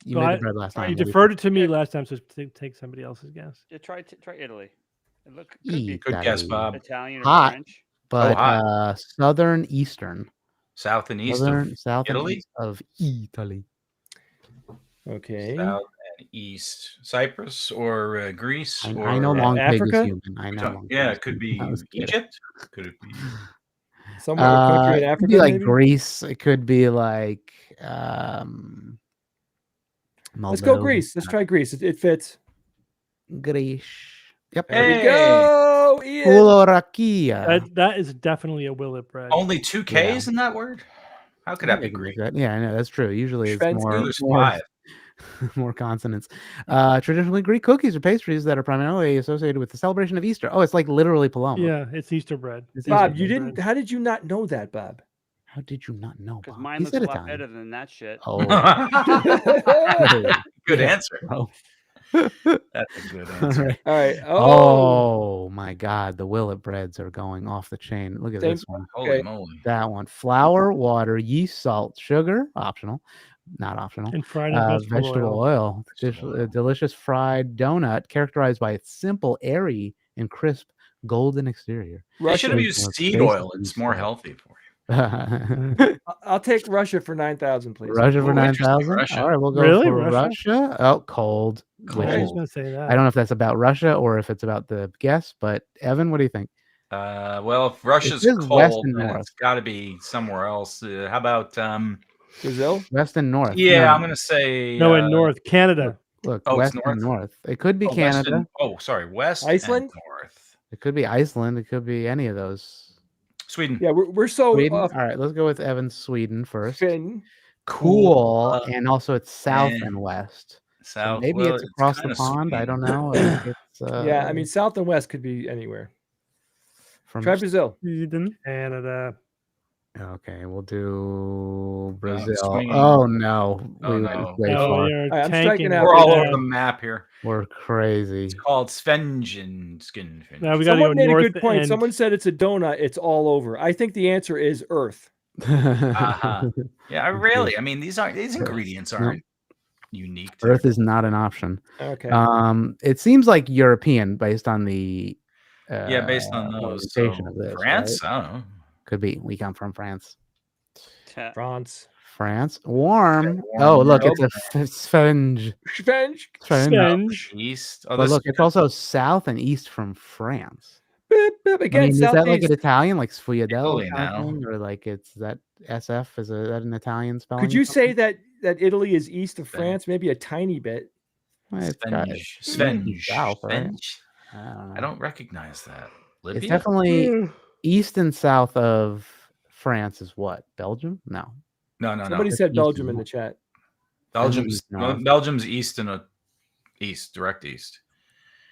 you Well, made the bread last time. You What do you deferred it to me last time, so take somebody else's guess. Yeah, try Italy. It could be Good guess, Bob. Italian or Hot. French. But hot. southern eastern. South and east South and Italy? east of Italy. Okay. South and east Cyprus or Greece or I know long pig is Africa? human. I know. Long yeah, pig is it could human. I be was kidding. Egypt. Could it be? Somewhere a country in It could Africa, be like maybe? Greece. It could be like Let's go Moldova. Greece. Let's try Greece. It fits. Greece. Yep. There we Hey! go, Ian. Slovakia. That is definitely a Willet bread. Only two K's in that word? How could that be Greek? Yeah, I know that's true. Usually it's more, There's 5. more consonants. Traditionally, Greek cookies are pastries that are primarily associated with the celebration of Easter. Oh, it's like literally Paloma. Yeah, it's Easter bread. It's Bob, Easter you bread. didn't. How did you not know that, Bob? How did you not know? Because Bob? mine He looks a said lot Italian. better than that shit. Oh, Good yeah, answer. bro. That's a good answer. All right. Oh my God, the Willet breads are going off the chain. Look at Same- this one. Holy Okay. moly. That one. Flour, water, yeast, salt, sugar, optional, not optional. And fried in Vegetable oil. A delicious fried donut characterized by its simple, airy, and crisp golden exterior. They should have Russia. used Well, seed basically oil. It's more healthy for you. I'll take Russia for 9,000, please. Russia for Ooh, interesting. 9,000. Russia. All right, we'll go Really? for Russia? Russia. Oh, cold. Cold. I was Wishes. going to say that. I don't know if that's about Russia or if it's about the guess, but Evan, what do you think? Well, if Russia's says west cold, and then north. it's got to be somewhere else. How about Brazil? West and north. Yeah, No, I'm gonna say No, in North Canada. Look, Oh, it's west and north? north. It could be west Canada. west Iceland? and north. It could be Iceland. It could be any of those. Sweden. Yeah, we're so Sweden. All right, let's go with Evan's Sweden first. Finn. Cool. And also it's south and and west. So South. maybe well, it's across the kinda pond. I Sweden. don't know. I think it's Yeah, I mean, south and west could be anywhere. from Try Brazil. Sweden, Canada. Okay, we'll do Brazil. swinging. Oh no, Oh, we no. went way Oh, far. you're right, I'm tanking striking it. out. We're all Yeah. over the map here. We're crazy. It's called Svengen. Now we got to go Someone made a north good point. and Someone said it's a donut. It's all over. I think the answer is Earth. Uh-huh. Yeah, Okay. I mean, these ingredients No. aren't unique. To Earth is not an option. Okay. It seems like European based on the based on those. So orientation of this. France, right? I don't know. Could be. We come from France. France. France, warm. warm Oh, look, Europe. it's a sponge. French. Spenge. East. Oh, But this look, it's also south and east from France. Beep, beep. Again, I mean, is that like southeast. an Italian, like Sfogliadello Italy kind of now. thing, or like it's that SF? Is that an Italian spelling? Could or you say something? that Italy is east of France? Maybe a tiny bit. Well, it's got- Svenge. south, right? Svenge? I don't know. I don't recognize that. It's Libya? definitely east and south of France. Is what? Belgium? No. No. Somebody It's said east Belgium and in the north. chat. Belgium's north. Belgium's east and east, direct east.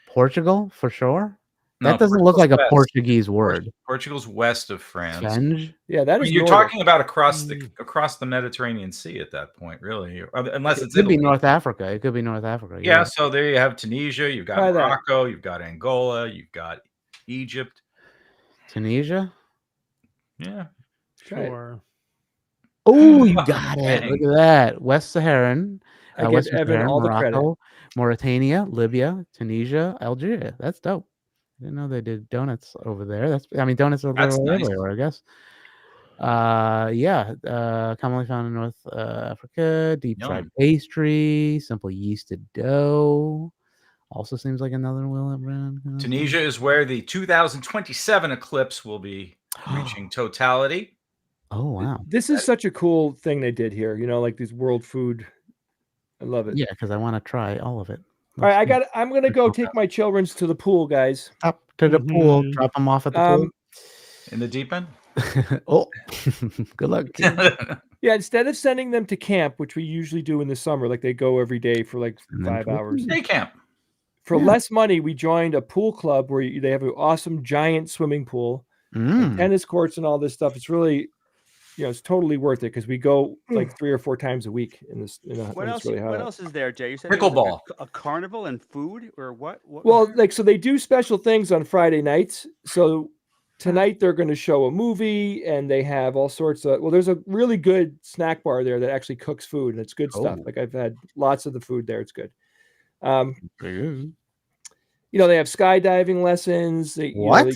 Portugal for sure. No, That doesn't look like Portugal's a west. Portuguese word. Portugal's west of France. Fenge? Yeah, that I is. mean, you're northern. talking about across the Mediterranean Sea at that point, really, unless It it's could be Italy. North Africa. It could be North Africa. Yeah, so there you have Tunisia, you've got Try that. Morocco, you've got Angola, you've got Egypt. Tunisia. Yeah. Try it. Sure. Oh, you got it. Dang. Look at that. West Saharan. I give Western Evan Saharan, all the credit. Morocco, Mauritania, Libya, Tunisia, Algeria. That's dope. I didn't know they did donuts over there. Donuts are That's literally nice. everywhere, I guess. Commonly found in North Africa, deep fried Yum. pastry, simple yeasted dough. Also seems like another Willet brand. kind of thing. Tunisia is where the 2027 eclipse will be reaching totality. Oh wow. This is such a cool thing they did here. You know, like these world food. I love it. Yeah, because I want to try all of it. All right, Let's I'm gonna go take my childrens to the pool, guys. up to the pool. Mhm. Drop them off at the pool. In the deep end? Oh, good luck. kid. Yeah, instead of sending them to camp, which we usually do in the summer, like they go every day for like And then 5 to the hours. Day camp. For Yeah. less money, we joined a pool club where they have an awesome giant swimming pool, and Mm. tennis courts, and all this stuff. It's really, it's totally worth it because we go like 3 or 4 times a week in this. What when else? it's really hot What out. else is there, Jay? You said there was Pickleball. a carnival and food, or what? Well, so they do special things on Friday nights. So tonight they're going to show a movie, and they have all sorts of. Well, there's a really good snack bar there that actually cooks food, and it's good stuff. Oh. Like I've had lots of the food there. It's good. Pretty good. they have skydiving lessons. What?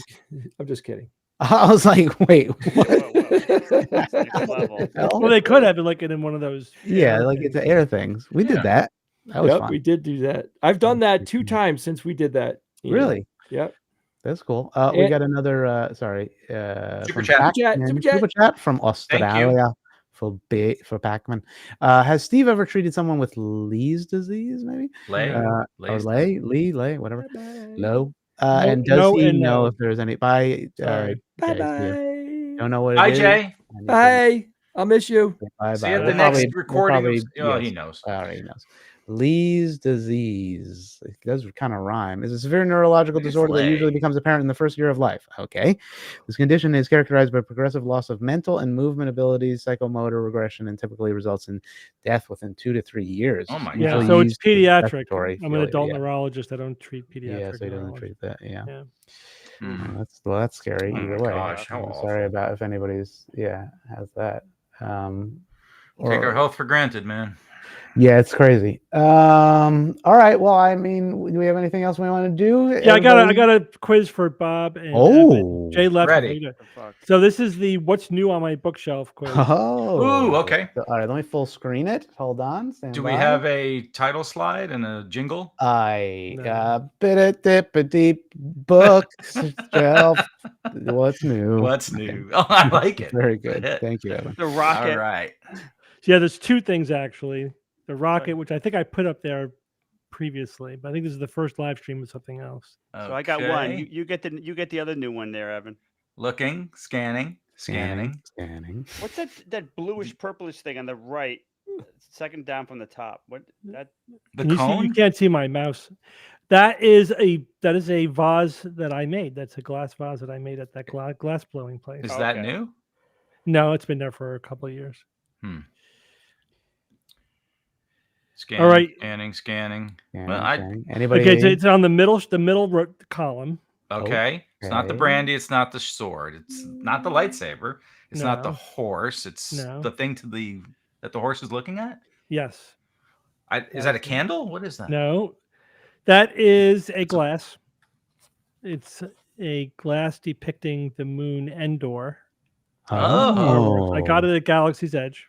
I'm just kidding. I was like, wait, what? That's next level. Well, they could have been like in one of those. Yeah, air like things. it's the air things. We did Yeah. that. That was Yep, fun. we did do that. I've done that 2 times since we did that. Ian. Really? Yep. That's cool. We And- got another Super from chat. Pac-Man. Super chat. Super chat from Thank you. Australia for Pac-Man. Has Steve ever treated someone with Lee's disease? Maybe Lay. or Lay's- Lee, whatever. Bye-bye. Low. No- And does no he and know no. if there's any? Bye. Sorry. Jay, see ya. Bye-bye. Don't know what it Hi, is. Jay. Bye. I'll miss you. Bye. See you at We'll the next probably- recording. we'll Of, probably- he yes. knows. All right, he knows. Lee's disease. It does kind of rhyme. Is a severe neurological It's disorder that usually Lay. becomes apparent in the first year of life. Okay. This condition is characterized by progressive loss of mental and movement abilities, psychomotor regression, and typically results in death within 2 to 3 years. Oh my Yeah, God. so it's used for pediatric. respiratory I'm an failure, adult yeah. neurologist. I don't treat pediatric. Yeah, so he doesn't neurology. treat that. Yeah. Yeah. Hmm. That's scary Oh either my way. gosh, how I'm sorry awful. about if anybody's has that. Take or- our health for granted, man. Yeah, it's crazy. All right. Well, I mean, do we have anything else we want to do? Yeah, I Everybody- got a quiz for Bob and Oh. Evan. Jay left. Ready. before you did. So this is the what's new on my bookshelf quiz. Oh. Ooh, okay. So, all right, let me full screen it. Hold on. Stand Do we by. have a title slide and a jingle? I No. bit a dip a deep bookshelf. What's new? What's Okay. new? Oh, I like it. Very Good good. hit. Thank you, Evan. The All rocket. right. Yeah, there's two things actually. The rocket, which I think I put up there previously, but I think this is the first live stream with something else. So I got one. Okay. You get the other new one there, Evan. Looking, scanning. Scanning. What's that bluish purplish thing on the right? Second down from the top. What that? The And you see, cone? you can't see my mouse. That is a vase that I made. That's a glass vase that I made at that glass blowing place. Is that Okay. new? No, it's been there for a couple of years. Scanning, right. Scanning. Scanning, Well, I scanning. Anybody? Okay, so it's on the middle column. okay. It's not the Okay. brandy. It's not the sword. It's not the lightsaber. It's not the No. horse. It's No. the thing that the horse is looking at. Yes. Is that a candle? What is that? No. That is a glass. It's a glass depicting the moon Endor. Oh. I got it at Galaxy's Edge.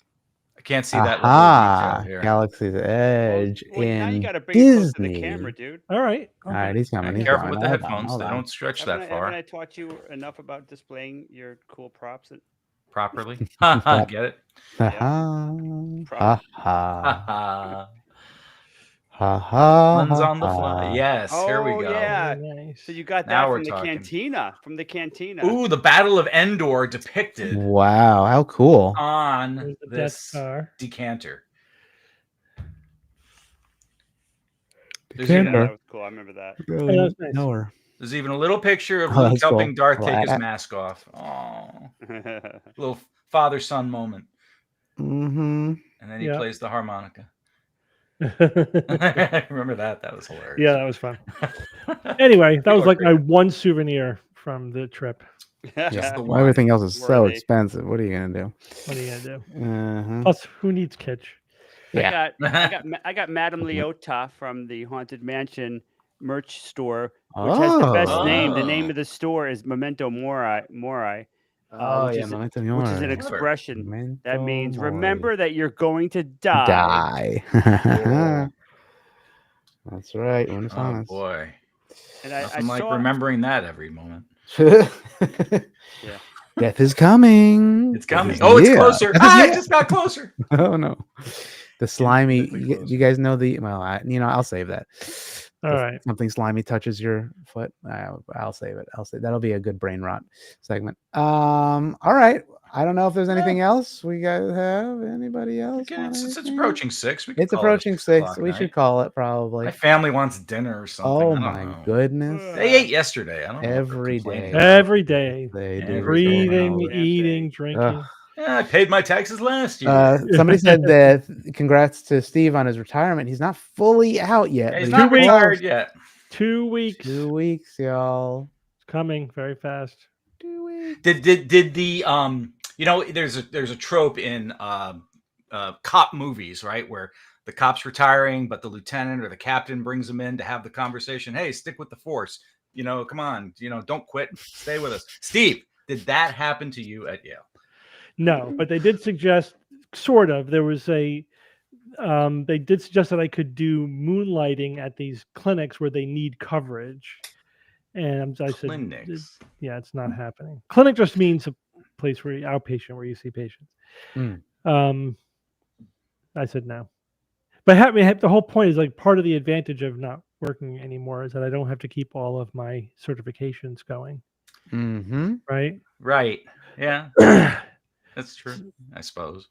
I can't see that level of Aha! detail here. Galaxy's Edge Well, now you in got to bring it close to Disney. the camera, dude. All right. All right, he's coming. He's Careful coming. with the Hold on, headphones. hold They on. don't stretch Haven't that haven't far I taught you enough about displaying your cool props? properly. Yeah. Get it? Ha Prop. ha ha ha. One's on the fly. Yes, here we Oh, go. yeah. Very nice. So you got Now that we're from the talking. cantina. From the cantina. Ooh, the Battle of Endor depicted Wow, how cool! on There's the Death this Star. decanter. There's Yeah, Decanter. that was cool. I remember that. Really that's nice. know her. There's even a little picture of Oh, Luke that's cool. helping Darth take his Wow. mask off. Oh, little father-son moment. Mm-hmm. And then he Yeah. plays the harmonica. Yeah, Remember that? That was hilarious. that was fun. Anyway, that People was are like my great. one souvenir from the trip. Yeah. the Well, one. everything else is so Worthy. expensive. What are you gonna do? What are you gonna do? Uh-huh. Plus, who needs kitsch? Yeah. I got Madame Leota from the Haunted Mansion merch store, which has the best name. The name Oh. of the store is Memento Mori. Oh which yeah, is- Memento which is an Mori. expression that Memento means Mori. remember that you're going to die. Die. That's right. Oh Renaissance. boy. And I Nothing like saw remembering that every moment. Death is coming. It's coming. Death is Oh, it's near. closer. Death is Ah, it near. just got closer. Oh no. The slimy. definitely You, close. you guys know the. Well, I'll save that. All If right. something slimy touches your foot, I'll save it. That'll be a good brain rot segment. All right. I don't know if there's anything else we guys have. Anybody else? Okay, want it's anything? approaching 6. We can It's call it a approaching 6. 6 o'clock We night. should call it probably. My family wants dinner or something. Oh I don't my know. goodness. They ate yesterday. I don't know. what they're Every complaining day. about. Every day, They do. Every breathing, day. eating, drinking. Ugh. Yeah, I paid my taxes last year. Somebody said that congrats to Steve on his retirement. He's not fully out yet. Yeah, he's but not close. retired yet. 2 weeks 2 weeks, y'all. coming very fast. 2 weeks. Did the there's a trope in cop movies, right, where the cop's retiring, but the lieutenant or the captain brings him in to have the conversation. Hey, stick with the force. Come on. Don't quit. Stay with us. Steve, did that happen to you at Yale? No, but they did suggest, sort of. There was they did suggest that I could do moonlighting at these clinics where they need coverage, and I said, Clinics. yeah, it's not happening. Clinic just means a place where outpatient, where you see patients. I said no, but the whole point is, like, part of the advantage of not working anymore is that I don't have to keep all of my certifications going. Right. Yeah. That's true, I suppose.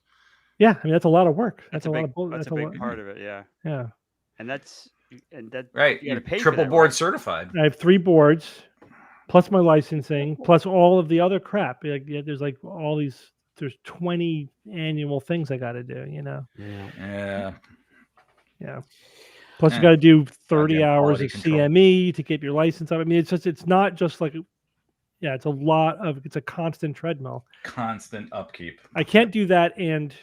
Yeah, I mean, that's a lot of work. That's a big part of it. Yeah. Yeah. And that right. You got to pay triple for that, board right? certified. I have 3 boards, plus my licensing, plus all of the other crap. There's like all these. There's 20 annual things I got to do. Yeah. Plus, you got to do 30 Goddamn hours quality of control. CME to get your license up. I mean, it's not just like, it's a constant treadmill. Constant upkeep. I can't do that and,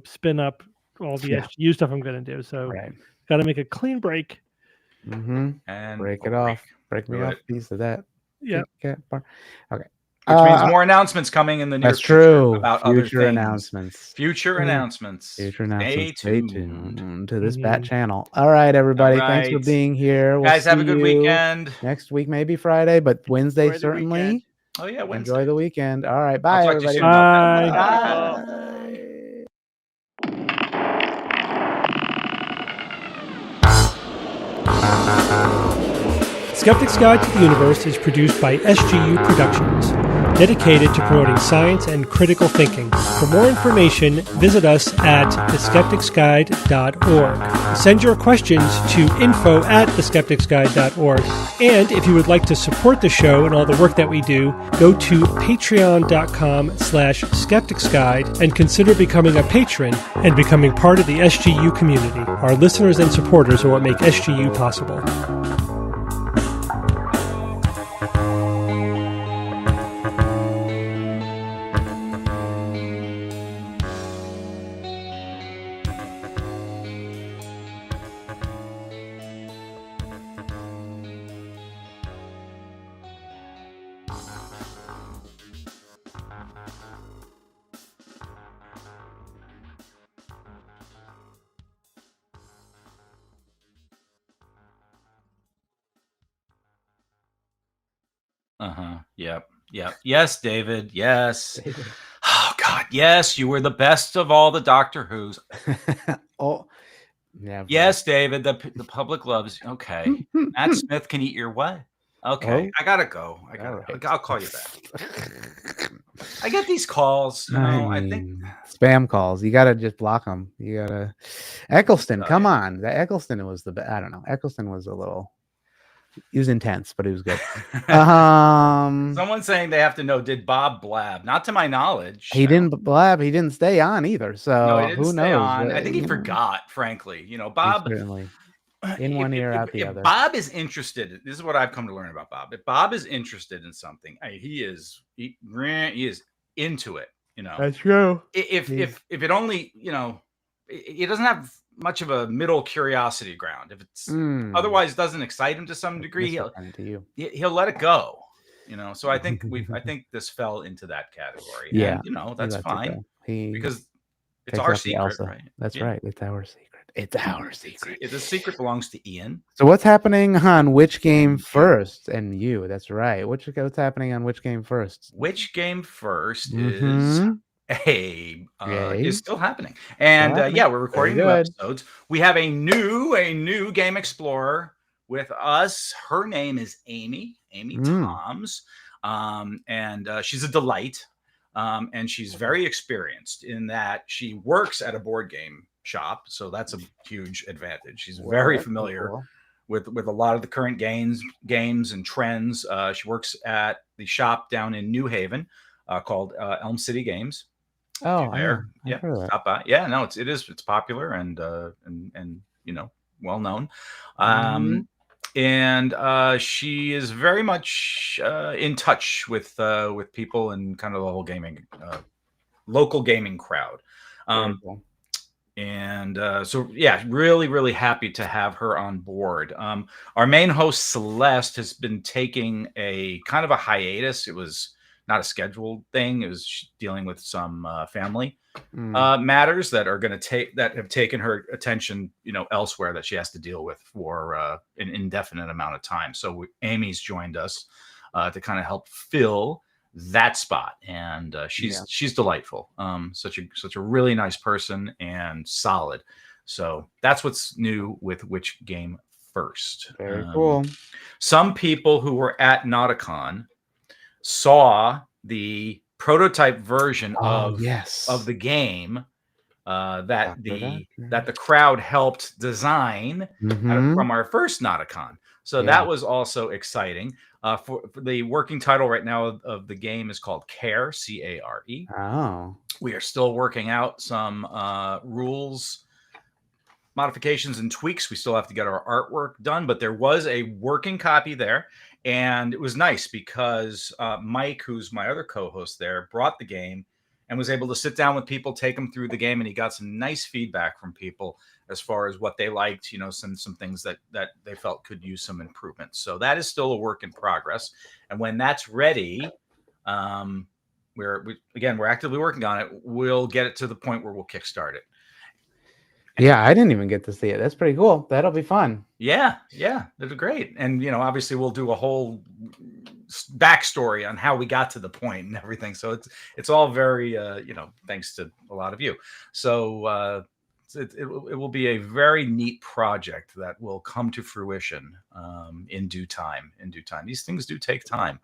spin up all the SGU stuff I'm going to do. So, got to make a clean break. And break it off. Break me off a piece of that. Yeah. Okay. Which means more announcements coming in the near future. True. About future other announcements. Future announcements. Stay tuned to this Mhm. Bat channel. All right, everybody. All Thanks for right. being here. We'll Guys, have a see good you weekend. next week, maybe Friday, but Wednesday Enjoy the certainly. weekend. Oh yeah, Wednesday. Enjoy the weekend. All right. Bye, I'll talk to you everybody. soon. Bye. Skeptics Guide to the Universe is produced by SGU Productions, dedicated to promoting science and critical thinking. For more information, visit us at theskepticsguide.org. Send your questions to info@theskepticsguide.org. And if you would like to support the show and all the work that we do, go to patreon.com/skepticsguide and consider becoming a patron and becoming part of the SGU community. Our listeners and supporters are what make SGU possible. Yep. Yes, David. Yes. Oh God. Yes, you were the best of all the Doctor Who's. Oh, never. Yes, David. The public loves. Okay. Matt Smith can eat your what? Okay. I gotta go. I'll call you back. I get these calls. I think spam calls. You gotta just block them. You gotta. Eccleston, come on. The Eccleston was the best. I don't know. Eccleston was a little. He was intense, but he was good. Someone's saying they have to know, did Bob blab? Not to my knowledge. He didn't blab. He didn't stay on either. So no, he didn't who stay knows? on. I think he forgot, frankly. Bob. Certainly. In one ear, out the other. If Bob is interested, this is what I've come to learn about Bob. If Bob is interested in something, he is into it. That's true. If it only, he doesn't have much of a middle curiosity ground. If it's otherwise doesn't excite him to some degree, he'll let it go. So I think I think this fell into that category. Yeah, and, that's fine because it's our secret, right? That's right. It's our secret. It's our secret. The secret belongs to Ian. So what's happening on which game first? And you, that's right. What's happening on which game first? Which game first is still happening. And we're recording new episodes. We have a new Game Explorer with us. Her name is Amy Toms. And she's a delight. And she's very experienced in that she works at a board game shop, so that's a huge advantage. She's very familiar with a lot of the current games and trends. She works at the shop down in New Haven called Elm City Games. Oh, there, stop by. Yeah, no, it's popular and well known. And she is very much in touch with people and kind of the whole local gaming crowd. And so, yeah, really, really happy to have her on board. Our main host, Celeste, has been taking a kind of a hiatus. It was not a scheduled thing. It was dealing with some family matters that are going to that have taken her attention, elsewhere, that she has to deal with for an indefinite amount of time. So Amy's joined us to kind of help fill that spot, and she's delightful. Such a really nice person and solid. So that's what's new with Which Game First. Very cool. Some people who were at Nauticon saw the prototype version of the game that the crowd helped design from our first Nauticon. So that was also exciting. For the working title right now of the game is called Care, C-A-R-E. Oh. We are still working out some rules modifications and tweaks. We still have to get our artwork done, but there was a working copy there. And it was nice because Mike, who's my other co-host there, brought the game and was able to sit down with people, take them through the game, and he got some nice feedback from people as far as what they liked, some things that they felt could use some improvements. So that is still a work in progress. And when that's ready, we're actively working on it. We'll get it to the point where we'll kickstart it. Yeah, I didn't even get to see it. That's pretty cool. That'll be fun. Yeah, that'll be great. And obviously we'll do a whole backstory on how we got to the point and everything. So it's all very thanks to a lot of you. So it will be a very neat project that will come to fruition in due time. These things do take time.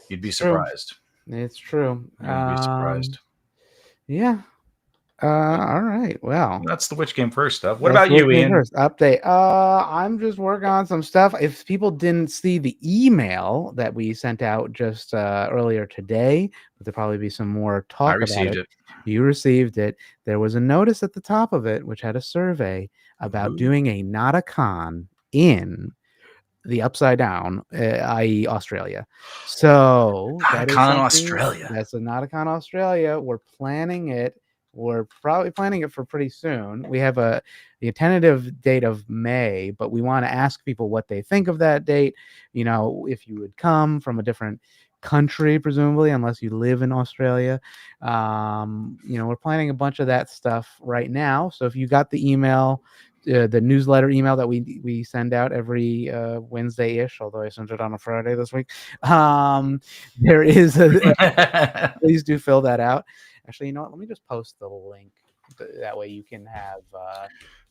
You'd be surprised. It's true. You'd be surprised. Yeah. All right. Well, that's the Which Game First stuff. What about you, Ian? First update. I'm just working on some stuff. If people didn't see the email that we sent out just earlier today, but there'll probably be some more talk about it. You received it. There was a notice at the top of it, which had a survey about doing a Nauticon in the Upside Down, i.e. Australia. So Nauticon Australia. That's a Nauticon Australia. We're planning it. We're probably planning it for pretty soon. We have the tentative date of May, but we want to ask people what they think of that date. If you would come from a different country, presumably, unless you live in Australia. We're planning a bunch of that stuff right now. So if you got the email, the newsletter email that we send out every Wednesday-ish, although I sent it on a Friday this week, there is please do fill that out. Actually, you know what? Let me just post the link. That way you can have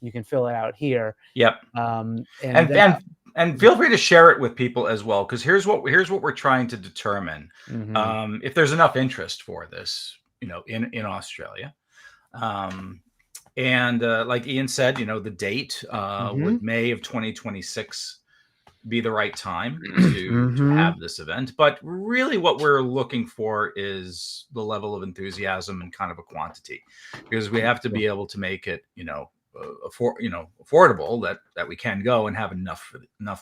you can fill it out here. Yep. And feel free to share it with people as well, because here's what we're trying to determine. If there's enough interest for this, in Australia. And like Ian said, the date would May of 2026 be the right time to have this event. But really what we're looking for is the level of enthusiasm and kind of a quantity, because we have to be able to make it, affordable that we can go and have enough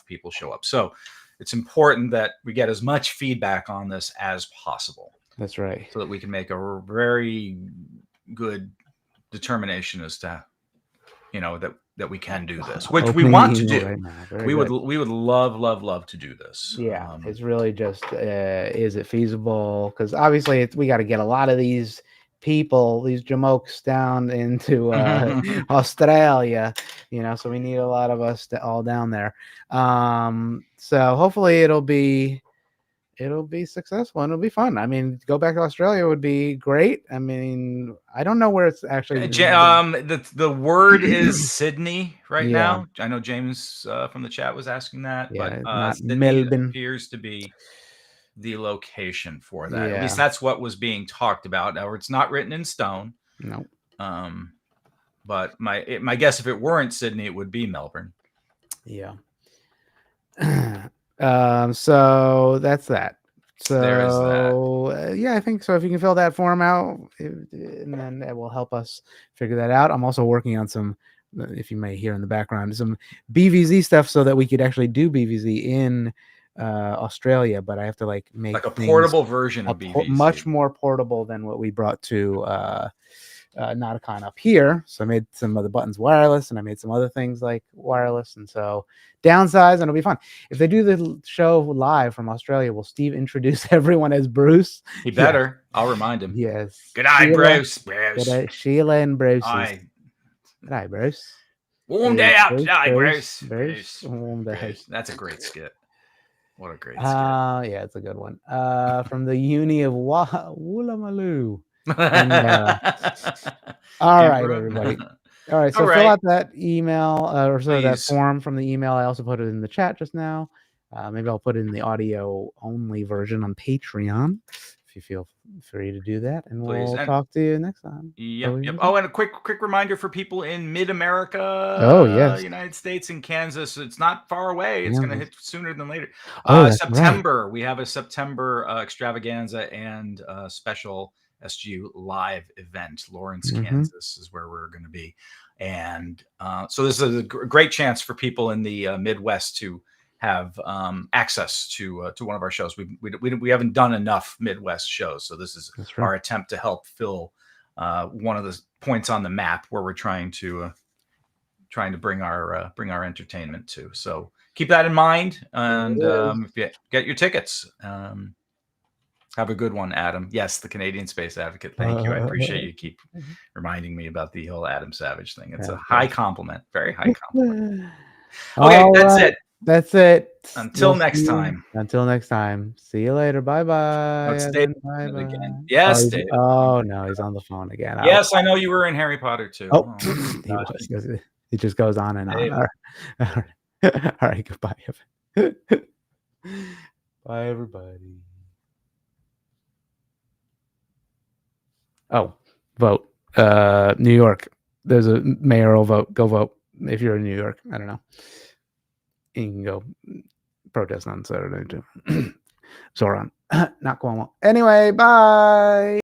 people show up. So it's important that we get as much feedback on this as possible. That's right. So that we can make a very good determination as to, that we can do this, which we want to do. Right, we would love to do this. Yeah, it's really just is it feasible? Because obviously we got to get a lot of these people, these jamokes, down into Australia, so we need a lot of us all down there. So hopefully it'll be successful and it'll be fun. I mean, to go back to Australia would be great. I mean, I don't know where it's actually. The word is Sydney right now. I know James from the chat was asking that, but Sydney Melbourne appears to be the location for that. At least that's what was being talked about. Now, it's not written in stone. No. But my guess, if it weren't Sydney, it would be Melbourne. Yeah. So that's that. So there is that. I think so. If you can fill that form out, and then it will help us figure that out. I'm also working on some, if you may hear in the background, some BVZ stuff so that we could actually do BVZ in Australia. But I have to make a portable version of BVZ, much more portable than what we brought to not a con up here. So I made some of the buttons wireless, and I made some other things like wireless. And so downsize, and it'll be fun. If they do the show live from Australia, will Steve introduce everyone as Bruce? He better. Yeah. I'll remind him. Yes. Good night, Bruce. Good Sheila and Bruce. Aye. Good night, Bruce. Warm day outside, Bruce. Warm day. That's a great skit. What a great skit. Yeah, it's a good one. From the Uni of Woolloomooloo. All right, everybody. All right, so fill out that email or so that form from the email. I also put it in the chat just now. Maybe I'll put it in the audio only version on Patreon if you feel free to do that, and we'll talk to you next time. Yep. Oh, and a quick reminder for people in mid-America. Oh, yes. United States and Kansas. It's not far away. It's going to hit sooner than later. September. Right. We have a September extravaganza and special SGU live event. Lawrence, Kansas is where we're going to be. And so this is a great chance for people in the Midwest to have access to one of our shows. We haven't done enough Midwest shows, so this is our attempt to help fill one of the points on the map where we're trying to bring our entertainment to. So keep that in mind, and if you get your tickets, have a good one, Adam. Yes, the Canadian Space Advocate. Thank you. I appreciate you keep reminding me about the whole Adam Savage thing. It's a high compliment, very high compliment. Okay, that's it. That's it. Until next time. Until next time. See you later. Bye-bye. It's Dave again. Yes, Dave. Oh, no, he's on the phone again. Yes, I know you were in Harry Potter too. Oh, it just goes on and on. All right, goodbye. Bye, everybody. Oh, vote. New York. There's a mayoral vote. Go vote if you're in New York. I don't know. You can go protest on Saturday too. Zoran, not Cuomo. Anyway, bye.